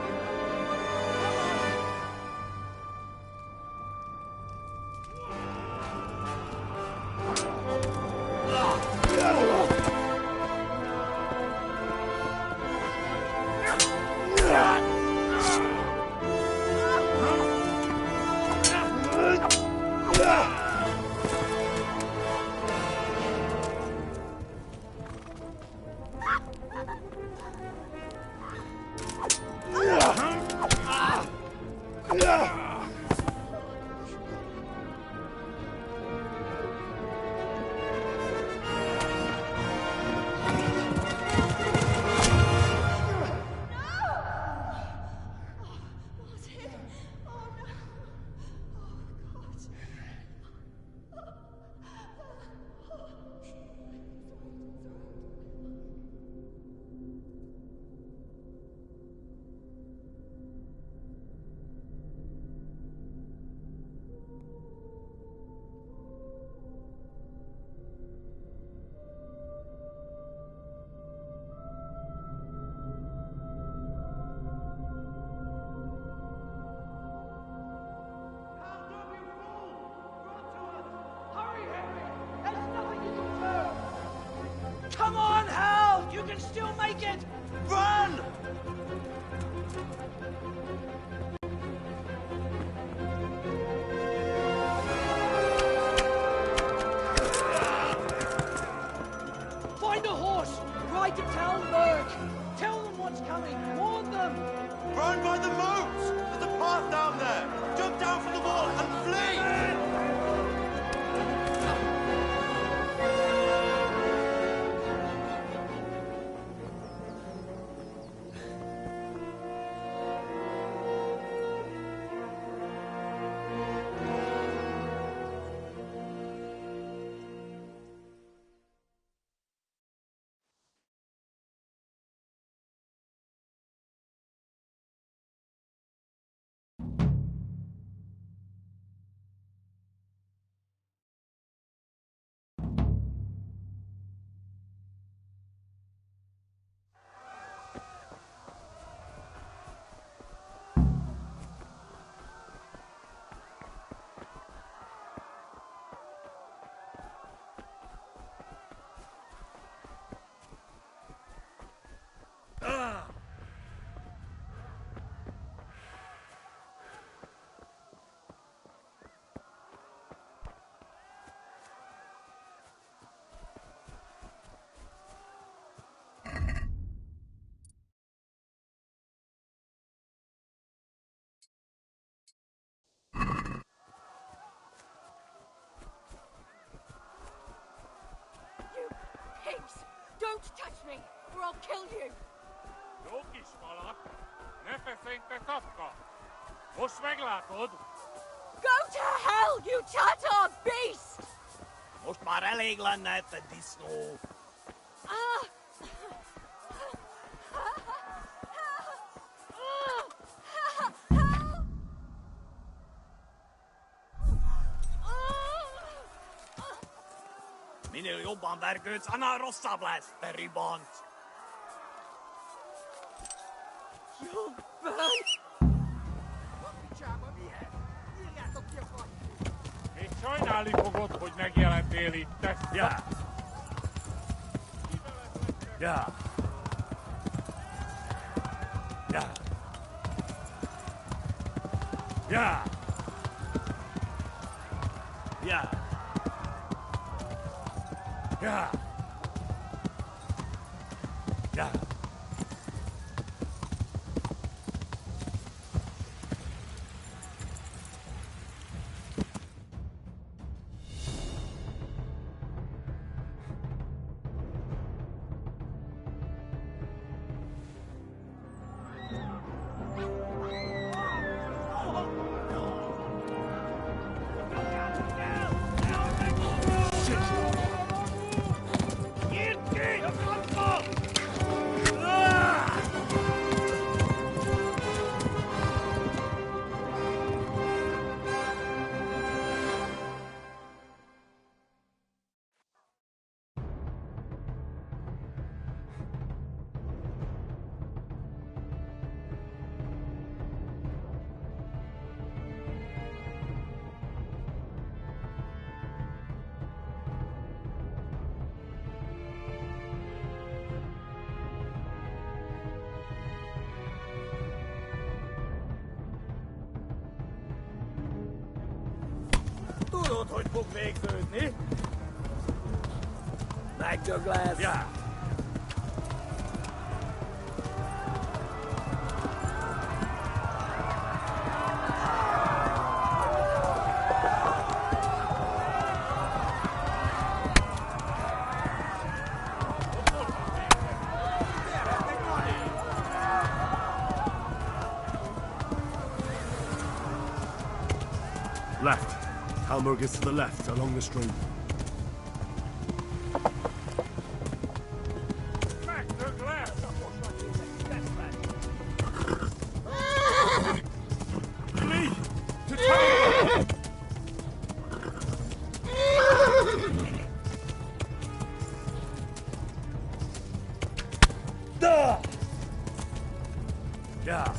S7: Run by the moat! There's a path down there! Jump down from the wall and flee!
S19: Pigs! Don't touch me, or I'll kill you! Go to hell, you Tatar beast!
S18: Most maar eléglen net a disznó. Minél jobban vergődsz, annál rosszabb lesz, te ribant!
S19: You'll burn!
S18: Írjátok ki a fagy!
S11: Még sajnálni fogod, hogy megjelentél itt, te...
S18: Ja! Ja! Ja! Ja! Ja! Ja! Ja! Tudod, hogy fog végződni? Megdög lesz! Ja!
S5: Left. Halmurg is to the left, along the stream.
S11: Flee! To town!
S18: Da! Ja!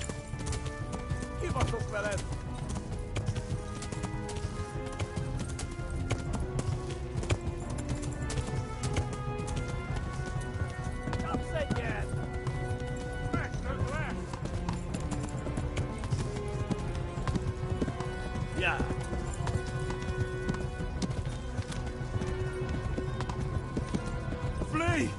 S18: Hivatok veled! Kapsz egyet! Ja!
S5: Flee!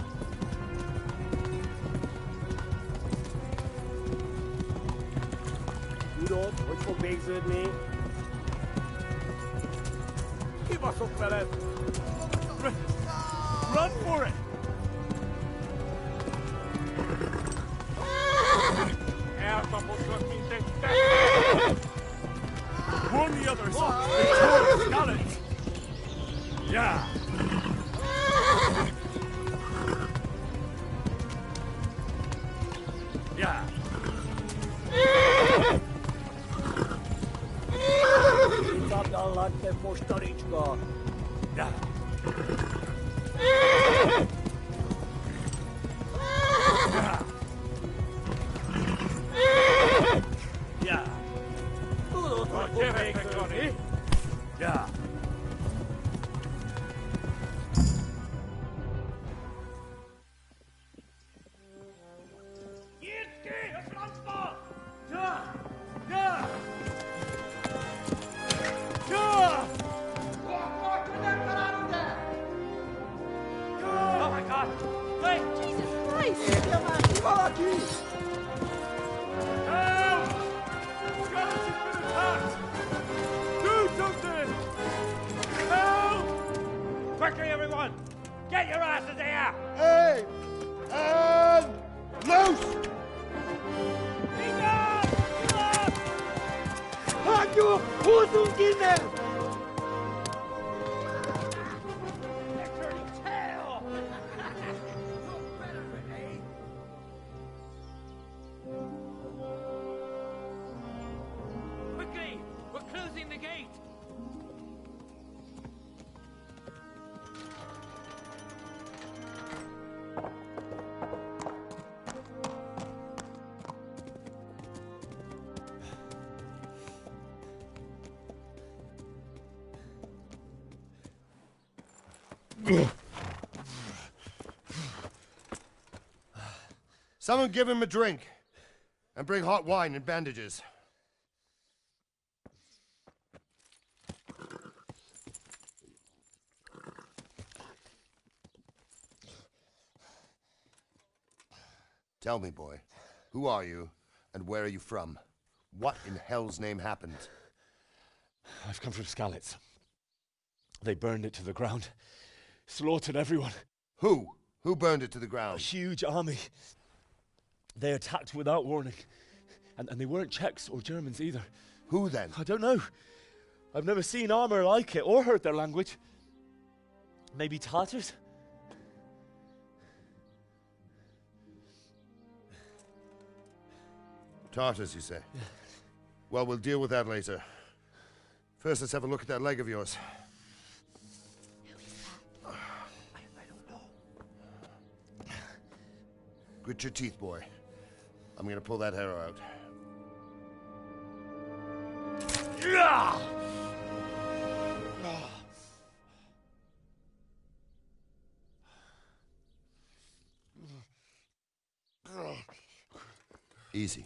S13: tudod, hogy fog végződni? Kibaszok veled! Run for it!
S11: Eltaposlak, mint egy testet!
S13: Warn the others! Victoria Scarlet! Yeah! Yeah!
S18: Szabdallat, te postaricska!
S13: Yeah! Yeah!
S18: Tudod, hogy fog végződni?
S13: Yeah!
S18: Nyitd ki a francba! Ja! Ja! Ja! Oh my God! Wait! Jesus Christ! Érje már ki valaki!
S13: Help! Scarlet has been attacked! Do something! Help!
S18: Quickly, everyone! Get your asses here!
S7: Hey! And loose!
S18: Hagyjuk! Húzzunk innen! Quickly! We're closing the gate!
S14: Someone give him a drink. And bring hot wine and bandages. Tell me, boy, who are you, and where are you from? What in hell's name happened?
S16: I've come from Skalitz. They burned it to the ground. Slaughtered everyone.
S14: Who? Who burned it to the ground?
S16: A huge army. They attacked without warning. And they weren't Czechs or Germans either.
S14: Who then?
S16: I don't know. I've never seen armor like it or heard their language. Maybe Tatars?
S14: Tartars, you say? Yeah. Well, we'll deal with that later. First, let's have a look at that leg of yours.
S18: I don't know.
S14: Grit your teeth, boy. I'm gonna pull that arrow out.
S18: Yeah!
S14: Easy.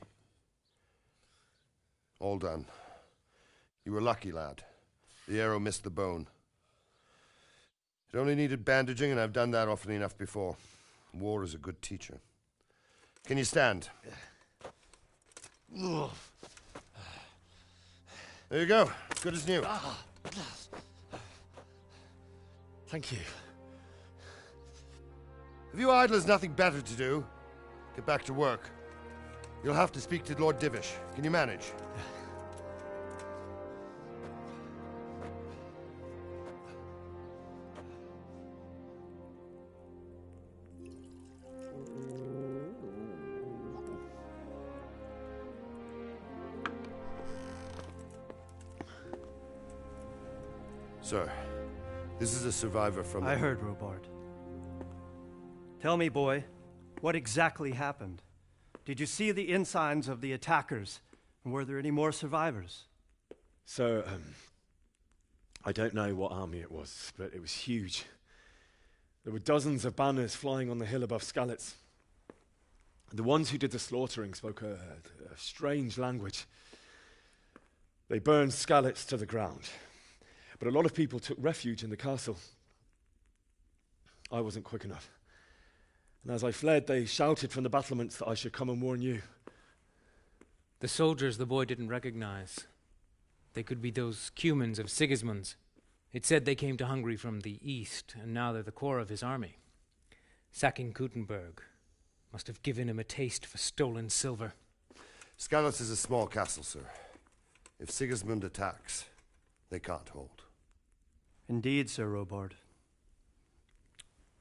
S14: All done. You were lucky, lad. The arrow missed the bone. It only needed bandaging, and I've done that often enough before. War is a good teacher. Can you stand? There you go. Good as new.
S16: Thank you.
S14: If you idlers nothing better to do, get back to work. You'll have to speak to Lord Divish. Can you manage? Sir, this is a survivor from...
S17: I heard, Robard. Tell me, boy, what exactly happened? Did you see the ensigns of the attackers? And were there any more survivors?
S16: So, I don't know what army it was, but it was huge. There were dozens of banners flying on the hill above Skalitz. The ones who did the slaughtering spoke a strange language. They burned Skalitz to the ground. But a lot of people took refuge in the castle. I wasn't quick enough. And as I fled, they shouted from the battlements that I should come and warn you.
S1: The soldiers the boy didn't recognize. They could be those Cumans of Sigismund's. It said they came to Hungary from the east, and now they're the core of his army. Sacking Kuttenberg must have given him a taste for stolen silver.
S14: Skalitz is a small castle, sir. If Sigismund attacks, they can't hold.
S17: Indeed, Sir Robard.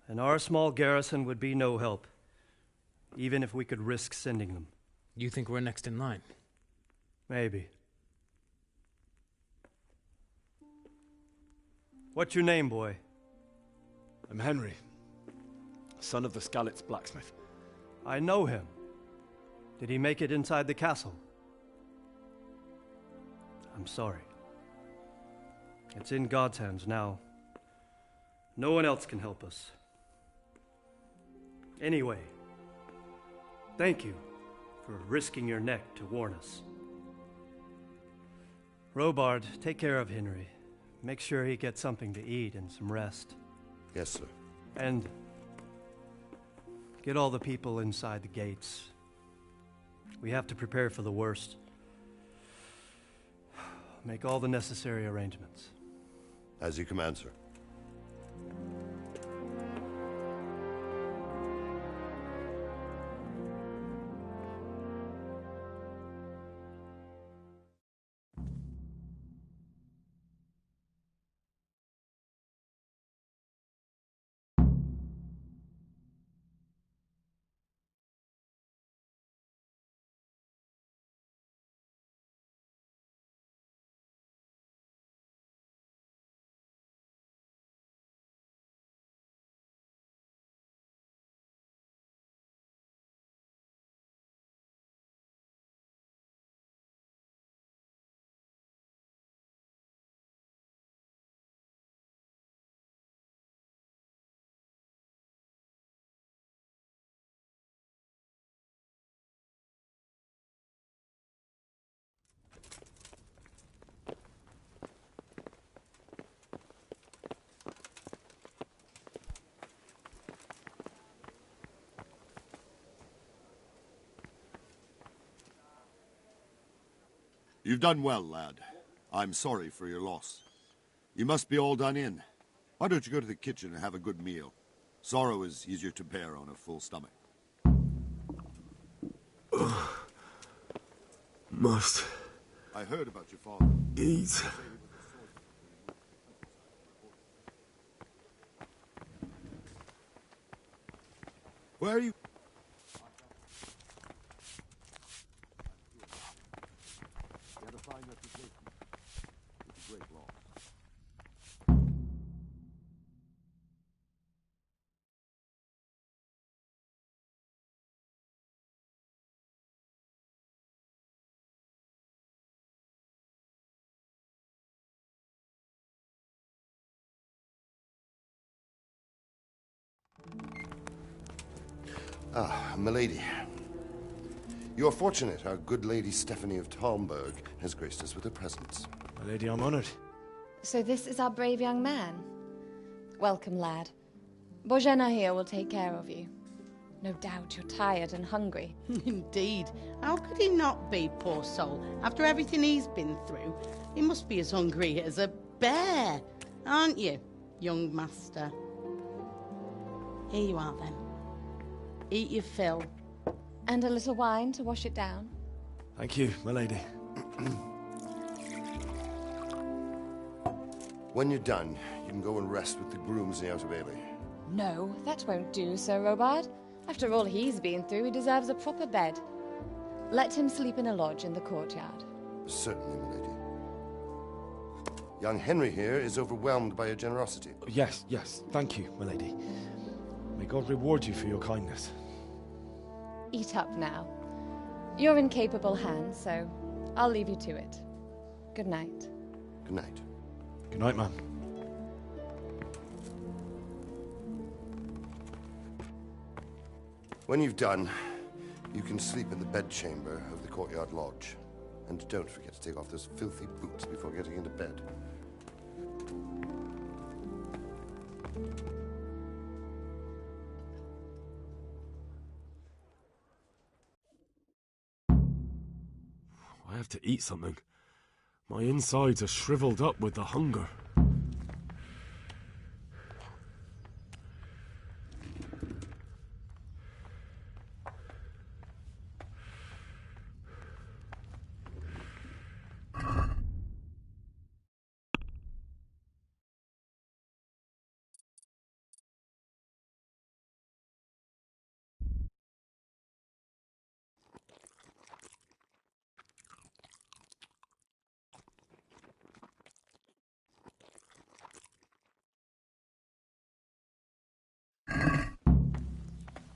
S17: And our small garrison would be no help, even if we could risk sending them.
S1: You think we're next in line?
S17: Maybe. What's your name, boy?
S16: I'm Henry, son of the Skalitz blacksmith.
S17: I know him. Did he make it inside the castle? I'm sorry. It's in God's hands now. No one else can help us. Anyway, thank you for risking your neck to warn us. Robard, take care of Henry. Make sure he gets something to eat and some rest.
S14: Yes, sir.
S17: And get all the people inside the gates. We have to prepare for the worst. Make all the necessary arrangements.
S14: As you command, sir.
S6: You've done well, lad. I'm sorry for your loss. You must be all done in. Why don't you go to the kitchen and have a good meal? Sorrow is easier to bear on a full stomach.
S13: Must
S6: I heard about your father.
S13: eat.
S6: Where are you? You had a fine reputation. It's a great loss.
S14: Ah, milady. You are fortunate our good lady Stephanie of Talmberg has graced us with her presence.
S16: My lady, I'm honored.
S8: So this is our brave young man. Welcome, lad. Bozhena here will take care of you. No doubt you're tired and hungry.
S9: Indeed. How could he not be, poor soul? After everything he's been through, he must be as hungry as a bear, aren't you, young master? Here you are, then. Eat your fill.
S8: And a little wine to wash it down.
S16: Thank you, my lady.
S14: When you're done, you can go and rest with the grooms in the Outer Bailey.
S8: No, that won't do, Sir Robard. After all he's been through, he deserves a proper bed. Let him sleep in a lodge in the courtyard.
S14: Certainly, my lady. Young Henry here is overwhelmed by your generosity.
S16: Yes, yes, thank you, my lady. May God reward you for your kindness.
S8: Eat up now. You're in capable hands, so I'll leave you to it. Good night.
S14: Good night.
S16: Good night, ma'am.
S14: When you've done, you can sleep in the bedchamber of the courtyard lodge. And don't forget to take off those filthy boots before getting into bed.
S5: I have to eat something. My insides are shriveled up with the hunger.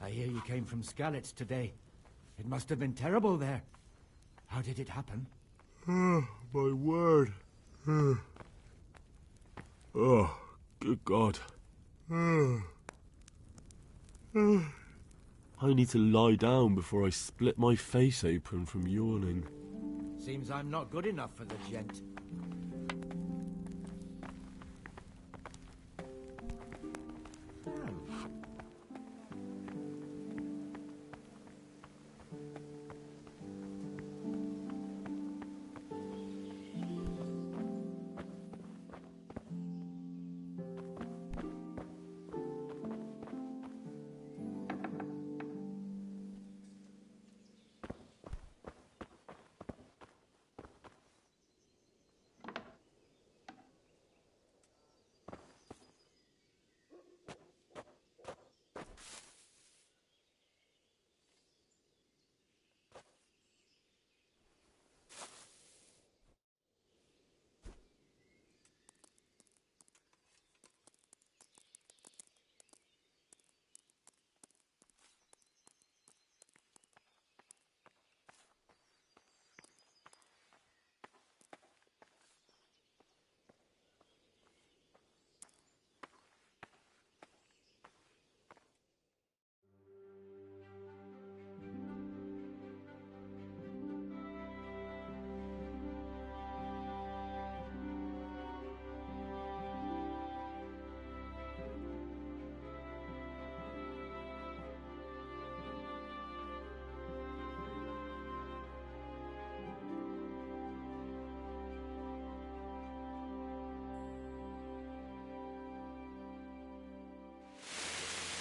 S20: I hear you came from Skalitz today. It must have been terrible there. How did it happen?
S5: My word. Oh, good God. I need to lie down before I split my face open from yawning.
S20: Seems I'm not good enough for the gent.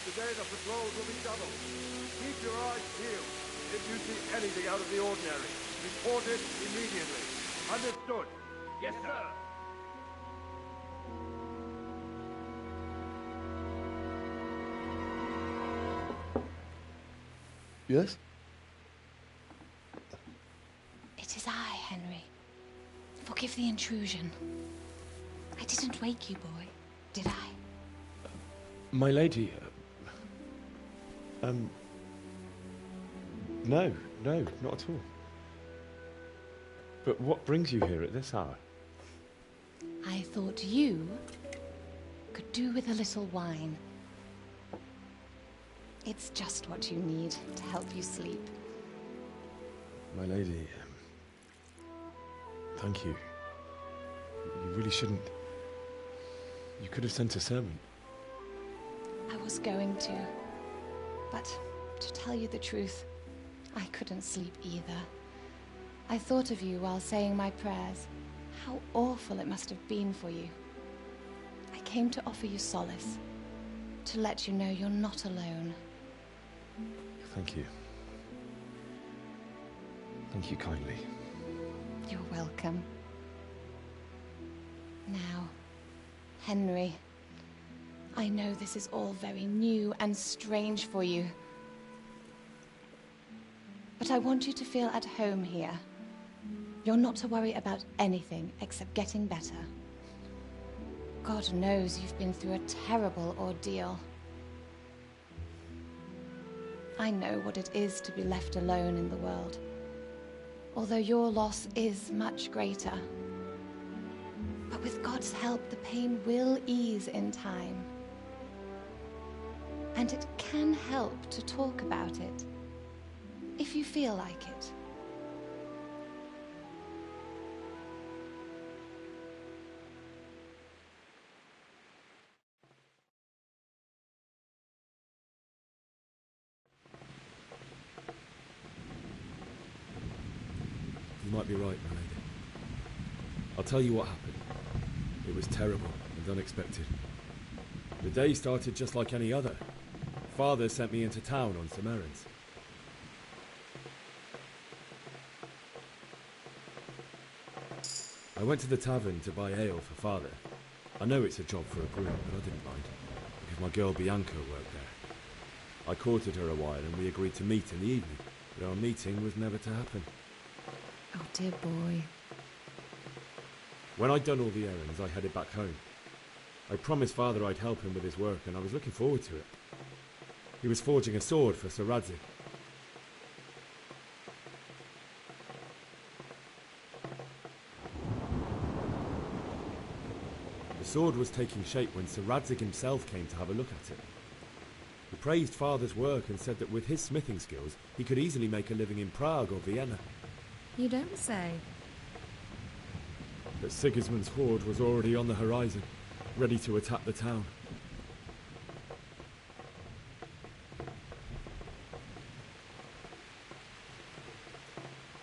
S13: Today the patrols will be doubled. Keep your eyes peeled. If you see anything out of the ordinary, report it immediately. Understood? Yes, sir.
S4: Yes?
S8: It is I, Henry. Forgive the intrusion. I didn't wake you, boy, did I?
S16: My lady, no, not at all. But what brings you here at this hour?
S8: I thought you could do with a little wine. It's just what you need to help you sleep.
S16: My lady, thank you. You really shouldn't. You could have sent a servant.
S8: I was going to. But to tell you the truth, I couldn't sleep either. I thought of you while saying my prayers. How awful it must have been for you. I came to offer you solace, to let you know you're not alone.
S16: Thank you. Thank you kindly.
S8: You're welcome. Now, Henry, I know this is all very new and strange for you. But I want you to feel at home here. You're not to worry about anything except getting better. God knows you've been through a terrible ordeal. I know what it is to be left alone in the world, although your loss is much greater. But with God's help, the pain will ease in time. And it can help to talk about it, if you feel like it.
S4: You might be right, my lady. I'll tell you what happened. It was terrible and unexpected. The day started just like any other. Father sent me into town on some errands. I went to the tavern to buy ale for Father. I know it's a job for a groom, but I didn't mind, because my girl Bianca worked there. I courted her a while and we agreed to meet in the evening, but our meeting was never to happen.
S8: Oh, dear boy.
S4: When I'd done all the errands, I headed back home. I promised Father I'd help him with his work, and I was looking forward to it. He was forging a sword for Sir Radzig. The sword was taking shape when Sir Radzig himself came to have a look at it. He praised Father's work and said that with his smithing skills, he could easily make a living in Prague or Vienna.
S2: You don't say.
S4: But Sigismund's horde was already on the horizon, ready to attack the town.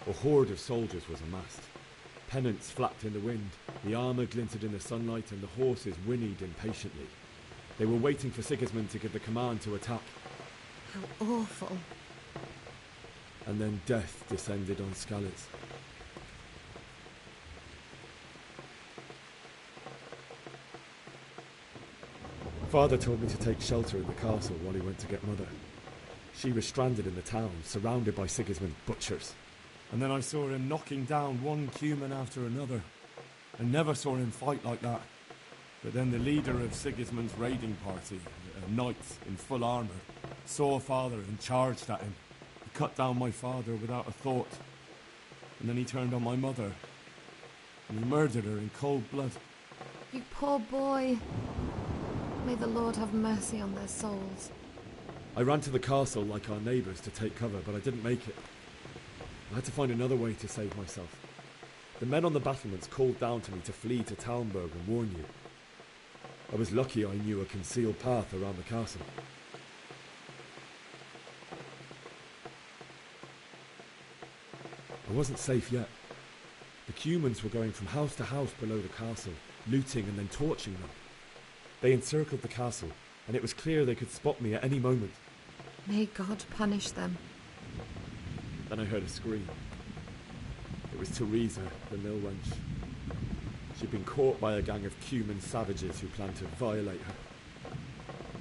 S4: A horde of soldiers was amassed. Pennants flapped in the wind, the armour glinted in the sunlight, and the horses whinnied impatiently. They were waiting for Sigismund to give the command to attack.
S2: How awful.
S4: And then death descended on Skalitz. Father told me to take shelter in the castle while he went to get Mother. She was stranded in the town, surrounded by Sigismund's butchers.
S5: And then I saw him knocking down one Cuman after another. I never saw him fight like that. But then the leader of Sigismund's raiding party, a knight in full armour, saw Father and charged at him. He cut down my father without a thought. And then he turned on my mother. And he murdered her in cold blood.
S2: You poor boy. May the Lord have mercy on their souls.
S4: I ran to the castle like our neighbours to take cover, but I didn't make it. I had to find another way to save myself. The men on the battlements called down to me to flee to Talmberg and warn you. I was lucky I knew a concealed path around the castle. I wasn't safe yet. The Cumans were going from house to house below the castle, looting and then torching them. They encircled the castle, and it was clear they could spot me at any moment.
S2: May God punish them.
S4: Then I heard a scream. It was Teresa, the mill wench. She'd been caught by a gang of Cuman savages who planned to violate her.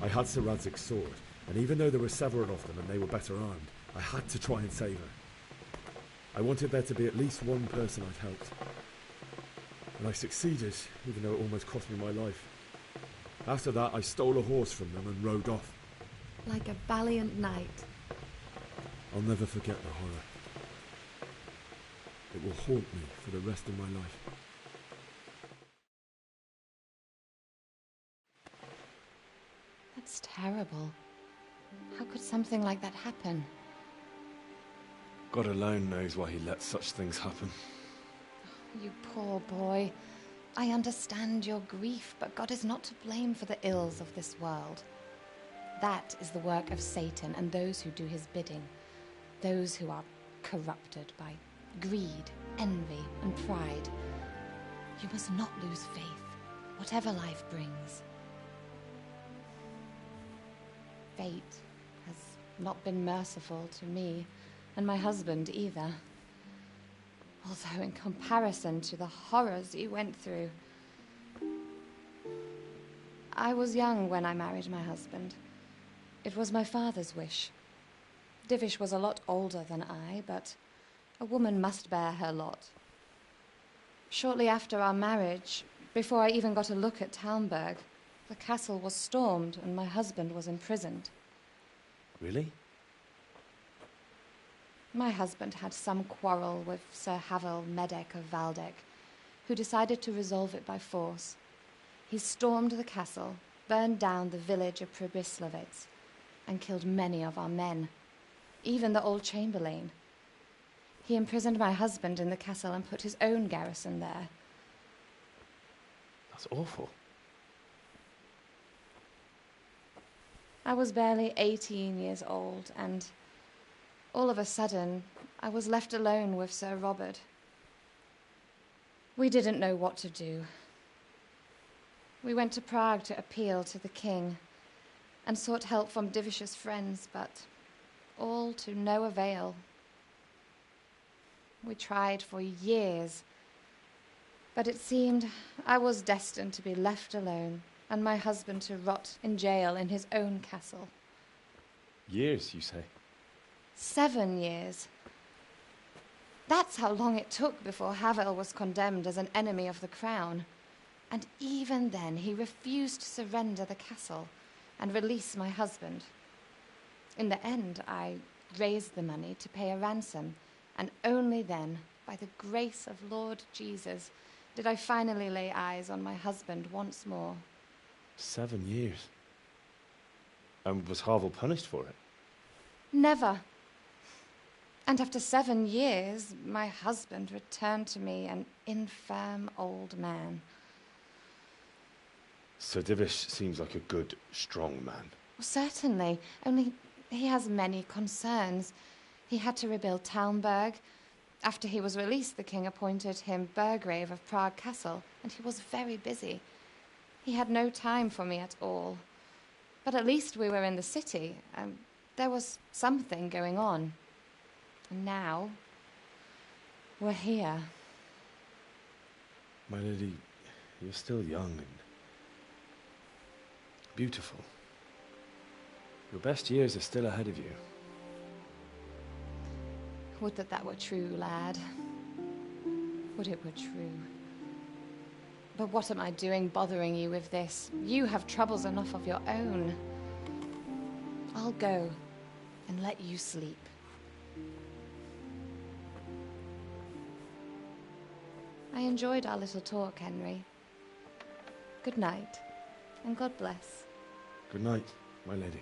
S4: I had Sir Radzig's sword, and even though there were several of them and they were better armed, I had to try and save her. I wanted there to be at least one person I'd helped. And I succeeded, even though it almost cost me my life. After that, I stole a horse from them and rode off.
S2: Like a valiant knight.
S4: I'll never forget the horror. It will haunt me for the rest of my life.
S8: That's terrible. How could something like that happen?
S16: God alone knows why he lets such things happen.
S8: You poor boy. I understand your grief, but God is not to blame for the ills of this world. That is the work of Satan and those who do his bidding. Those who are corrupted by greed, envy, and pride. You must not lose faith, whatever life brings. Fate has not been merciful to me, and my husband either. Although in comparison to the horrors he went through. I was young when I married my husband. It was my father's wish. Divish was a lot older than I, but a woman must bear her lot. Shortly after our marriage, before I even got a look at Talmberg, the castle was stormed and my husband was imprisoned.
S16: Really?
S8: My husband had some quarrel with Sir Havel Medek of Valdek, who decided to resolve it by force. He stormed the castle, burned down the village of Pribyslavitz, and killed many of our men, even the old chamberlain. He imprisoned my husband in the castle and put his own garrison there.
S16: That's awful.
S8: I was barely 18 years old, and all of a sudden, I was left alone with Sir Robert, We didn't know what to do. We went to Prague to appeal to the king and sought help from Divish's friends, but all to no avail. We tried for years, but it seemed I was destined to be left alone and my husband to rot in jail in his own castle.
S16: Years, you say?
S8: 7 years. That's how long it took before Havel was condemned as an enemy of the crown. And even then, he refused to surrender the castle and release my husband. In the end, I raised the money to pay a ransom, and only then, by the grace of Lord Jesus, did I finally lay eyes on my husband once more.
S16: 7 years? And was Havel punished for it?
S8: Never. And after 7 years, my husband returned to me an infirm old man.
S16: Sir Divish seems like a good, strong man.
S8: Certainly, only he has many concerns. He had to rebuild Talmberg. After he was released, the king appointed him Burgrave of Prague Castle, and he was very busy. He had no time for me at all. But at least we were in the city, and there was something going on. And now, we're here.
S16: My lady, you're still young and beautiful. Your best years are still ahead of you.
S8: Would that that were true, lad. Would it were true. But what am I doing bothering you with this? You have troubles enough of your own. I'll go and let you sleep. I enjoyed our little talk, Henry. Good night, and God bless.
S16: Good night, my lady.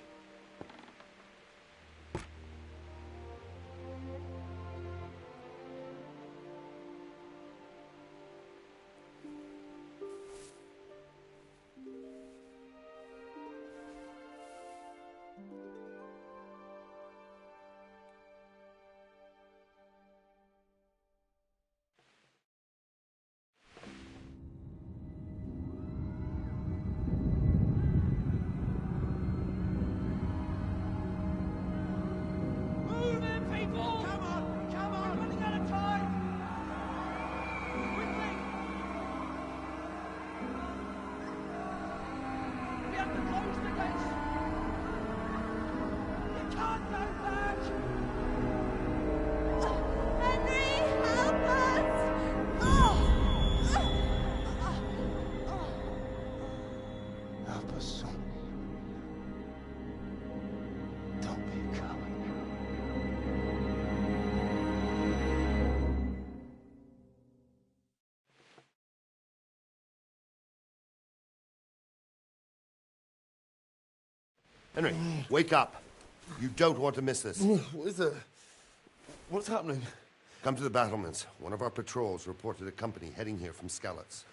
S14: Henry, wake up. You don't want to miss this.
S4: What is it? What's happening?
S14: Come to the battlements. One of our patrols reported a company heading here from Skalitz.